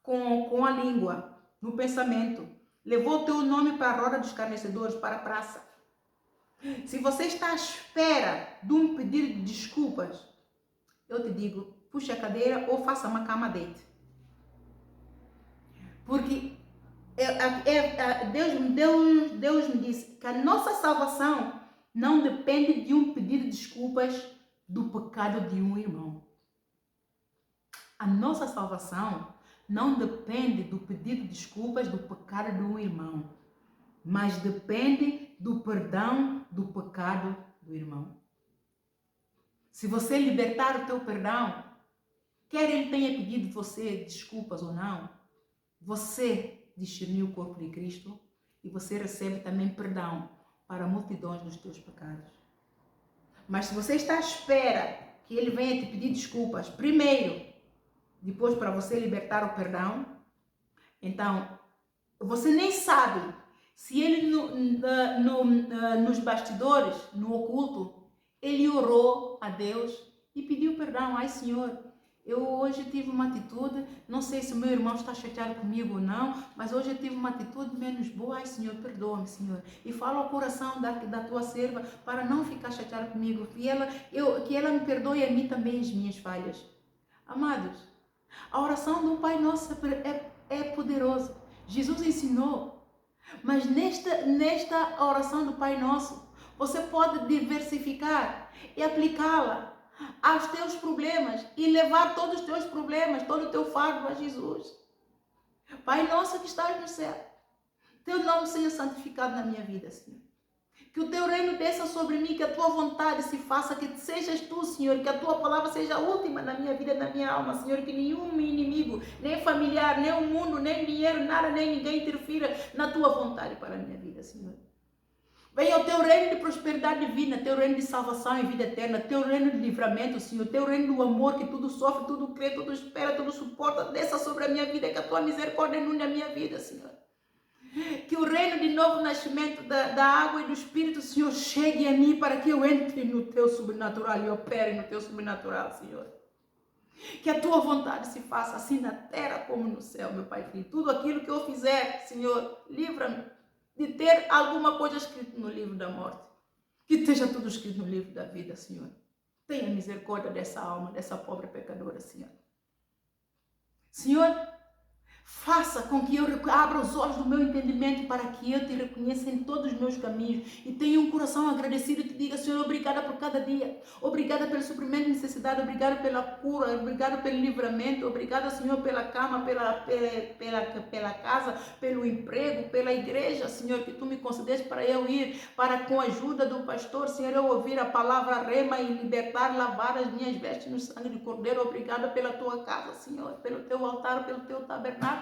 com a língua, no pensamento, levou o teu nome para a roda dos escarnecedores, para a praça. Se você está à espera de um pedido de desculpas, eu te digo, puxe a cadeira ou faça uma cama deite. Porque Deus me disse que a nossa salvação não depende de um pedido de desculpas do pecado de um irmão. A nossa salvação não depende do pedido de desculpas do pecado de um irmão, mas depende do perdão do pecado do irmão. Se você libertar o teu perdão, quer ele tenha pedido você desculpas ou não, você discerniu o corpo de Cristo e você recebe também perdão para multidões dos teus pecados. Mas se você está à espera que ele venha te pedir desculpas primeiro, depois para você libertar o perdão, então você nem sabe se ele nos bastidores, no oculto, ele orou a Deus e pediu perdão. Ai, Senhor, eu hoje tive uma atitude, não sei se o meu irmão está chateado comigo ou não, mas hoje eu tive uma atitude menos boa. Ai, Senhor, perdoa-me, Senhor. E fala ao coração da tua serva para não ficar chateada comigo, que ela me perdoe a mim também as minhas falhas. Amados, a oração do Pai Nosso é poderosa. Jesus ensinou. Mas nesta oração do Pai Nosso, você pode diversificar e aplicá-la aos teus problemas e levar todos os teus problemas, todo o teu fardo a Jesus. Pai nosso que estás no céu, teu nome seja santificado na minha vida, Senhor. Que o teu reino desça sobre mim, que a tua vontade se faça, que sejas tu, Senhor, que a tua palavra seja a última na minha vida, na minha alma, Senhor, que nenhum inimigo, nem familiar, nem o mundo, nem dinheiro, nada, nem ninguém interfira na tua vontade para a minha vida, Senhor. Venha o teu reino de prosperidade divina, teu reino de salvação e vida eterna, teu reino de livramento, Senhor, teu reino do amor que tudo sofre, tudo crê, tudo espera, tudo suporta, desça sobre a minha vida, que a tua misericórdia inunde a minha vida, Senhor. Que o reino de novo nascimento da água e do Espírito, Senhor, chegue a mim para que eu entre no teu sobrenatural e opere no teu sobrenatural, Senhor. Que a tua vontade se faça assim na terra como no céu, meu Pai querido. Tudo aquilo que eu fizer, Senhor, livra-me de ter alguma coisa escrita no livro da morte. Que esteja tudo escrito no livro da vida, Senhor. Tenha misericórdia dessa alma, dessa pobre pecadora, Senhor. Senhor, faça com que eu abra os olhos do meu entendimento para que eu te reconheça em todos os meus caminhos e tenha um coração agradecido e te diga, Senhor, obrigada por cada dia, obrigada pelo suprimento de necessidade, obrigada pela cura, obrigada pelo livramento, obrigada, Senhor, pela cama, pela casa, pelo emprego, pela igreja, Senhor, que tu me concedeste para eu ir, para com a ajuda do pastor, Senhor, eu ouvir a palavra rema e libertar, lavar as minhas vestes no sangue de cordeiro. Obrigada pela tua casa, Senhor, pelo teu altar, pelo teu tabernáculo.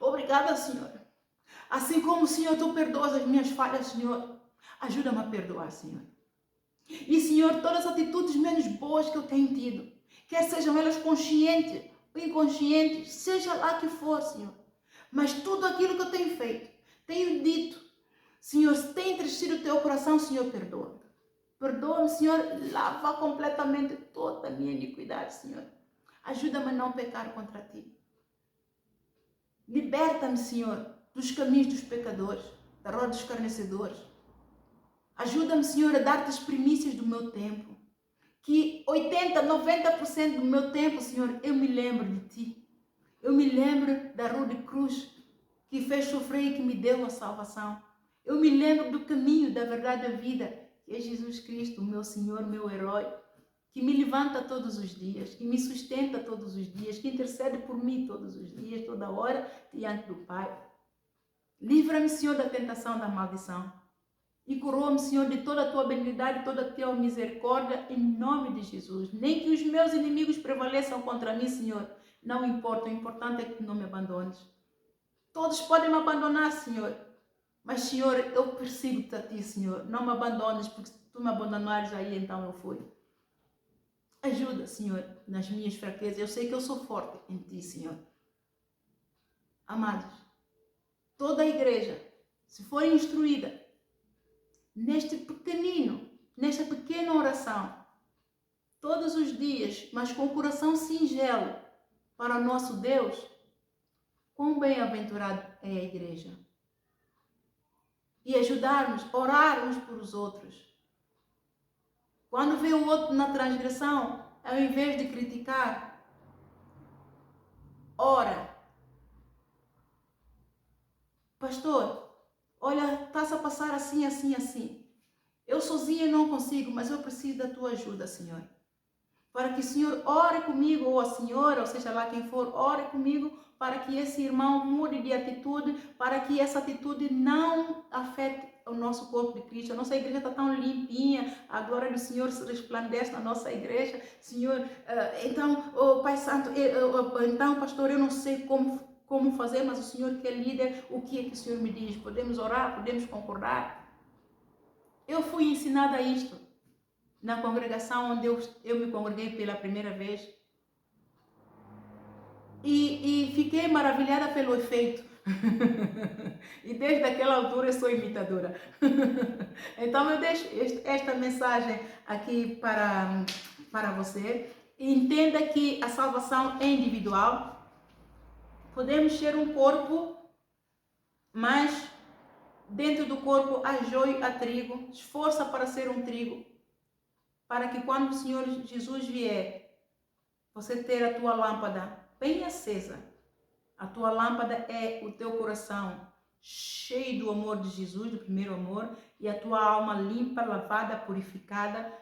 Obrigada, Senhor. Assim como, Senhor, tu perdoas as minhas falhas, Senhor, ajuda-me a perdoar, Senhor. E, Senhor, todas as atitudes menos boas que eu tenho tido, quer sejam elas conscientes ou inconscientes, seja lá que for, Senhor, mas tudo aquilo que eu tenho feito, tenho dito, Senhor, se tem entristecido o teu coração, Senhor, perdoa-me. Perdoa-me, Senhor, lava completamente toda a minha iniquidade, Senhor. Ajuda-me a não pecar contra ti. Liberta-me, Senhor, dos caminhos dos pecadores, da roda dos escarnecedores. Ajuda-me, Senhor, a dar-te as primícias do meu tempo. Que 80, 90% do meu tempo, Senhor, eu me lembro de ti. Eu me lembro da rude cruz que fez sofrer e que me deu a salvação. Eu me lembro do caminho, da verdade da vida, que é Jesus Cristo, meu Senhor, meu herói, que me levanta todos os dias, que me sustenta todos os dias, que intercede por mim todos os dias, toda hora, diante do Pai. Livra-me, Senhor, da tentação, da maldição. E coroa-me, Senhor, de toda a tua benignidade, toda a tua misericórdia, em nome de Jesus. Nem que os meus inimigos prevaleçam contra mim, Senhor. Não importa, o importante é que não me abandones. Todos podem me abandonar, Senhor. Mas, Senhor, eu persigo-te a ti, Senhor. Não me abandones, porque se tu me abandonares, aí então eu fui. Ajuda, Senhor, nas minhas fraquezas. Eu sei que eu sou forte em ti, Senhor. Amados, toda a igreja, se for instruída nesta pequena oração, todos os dias, mas com o coração singelo para o nosso Deus, quão bem-aventurado é a igreja. E ajudarmos, orar uns por os outros. Quando vê o outro na transgressão, ao invés de criticar, ora. Pastor, olha, está-se a passar assim, assim, assim. Eu sozinha não consigo, mas eu preciso da tua ajuda, Senhor. Para que o Senhor ore comigo, ou a senhora, ou seja lá quem for, ore comigo, para que esse irmão mude de atitude, para que essa atitude não afete o nosso corpo de Cristo. A nossa igreja está tão limpinha, a glória do Senhor se resplandece na nossa igreja. Senhor, então, Pai Santo, então, pastor, eu não sei como fazer, mas o Senhor que é líder, o que é que o Senhor me diz? Podemos orar, podemos concordar? Eu fui ensinada a isto na congregação onde eu me congreguei pela primeira vez. E fiquei maravilhada pelo efeito. E desde aquela altura eu sou imitadora. Então eu deixo esta mensagem aqui para você. Entenda que a salvação é individual. Podemos ser um corpo, mas dentro do corpo há joio, há trigo. Esforça para ser um trigo, para que quando o Senhor Jesus vier, você ter a tua lâmpada bem acesa. A tua lâmpada é o teu coração cheio do amor de Jesus, do primeiro amor, e a tua alma limpa, lavada, purificada,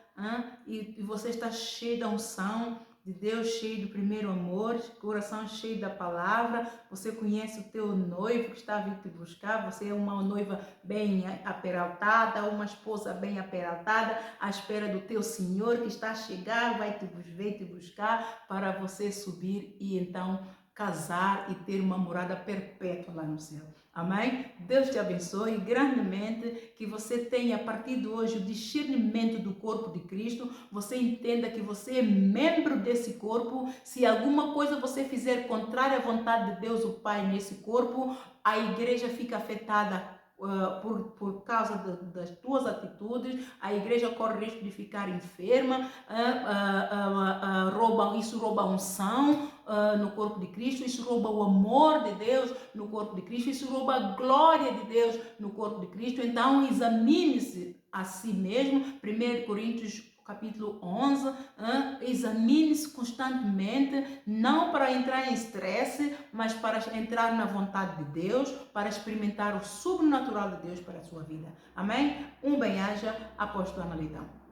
e você está cheio da unção de Deus, cheio do primeiro amor, coração cheio da palavra, você conhece o teu noivo que está a vir te buscar, você é uma noiva bem aperaltada, uma esposa bem aperaltada, à espera do teu Senhor que está a chegar, vai te ver te buscar para você subir e então casar e ter uma morada perpétua lá no céu. Amém? Deus te abençoe grandemente, que você tenha a partir de hoje o discernimento do corpo de Cristo, você entenda que você é membro desse corpo, se alguma coisa você fizer contrária à vontade de Deus o Pai nesse corpo, a igreja fica afetada por causa das tuas atitudes, a igreja corre risco de ficar enferma, isso rouba a unção no corpo de Cristo, isso rouba o amor de Deus no corpo de Cristo, isso rouba a glória de Deus no corpo de Cristo. Então examine-se a si mesmo. 1 Coríntios capítulo 11, examine-se constantemente, não para entrar em estresse, mas para entrar na vontade de Deus, para experimentar o sobrenatural de Deus para a sua vida. Amém? Um bem-aja, apóstolo Ana Leitão.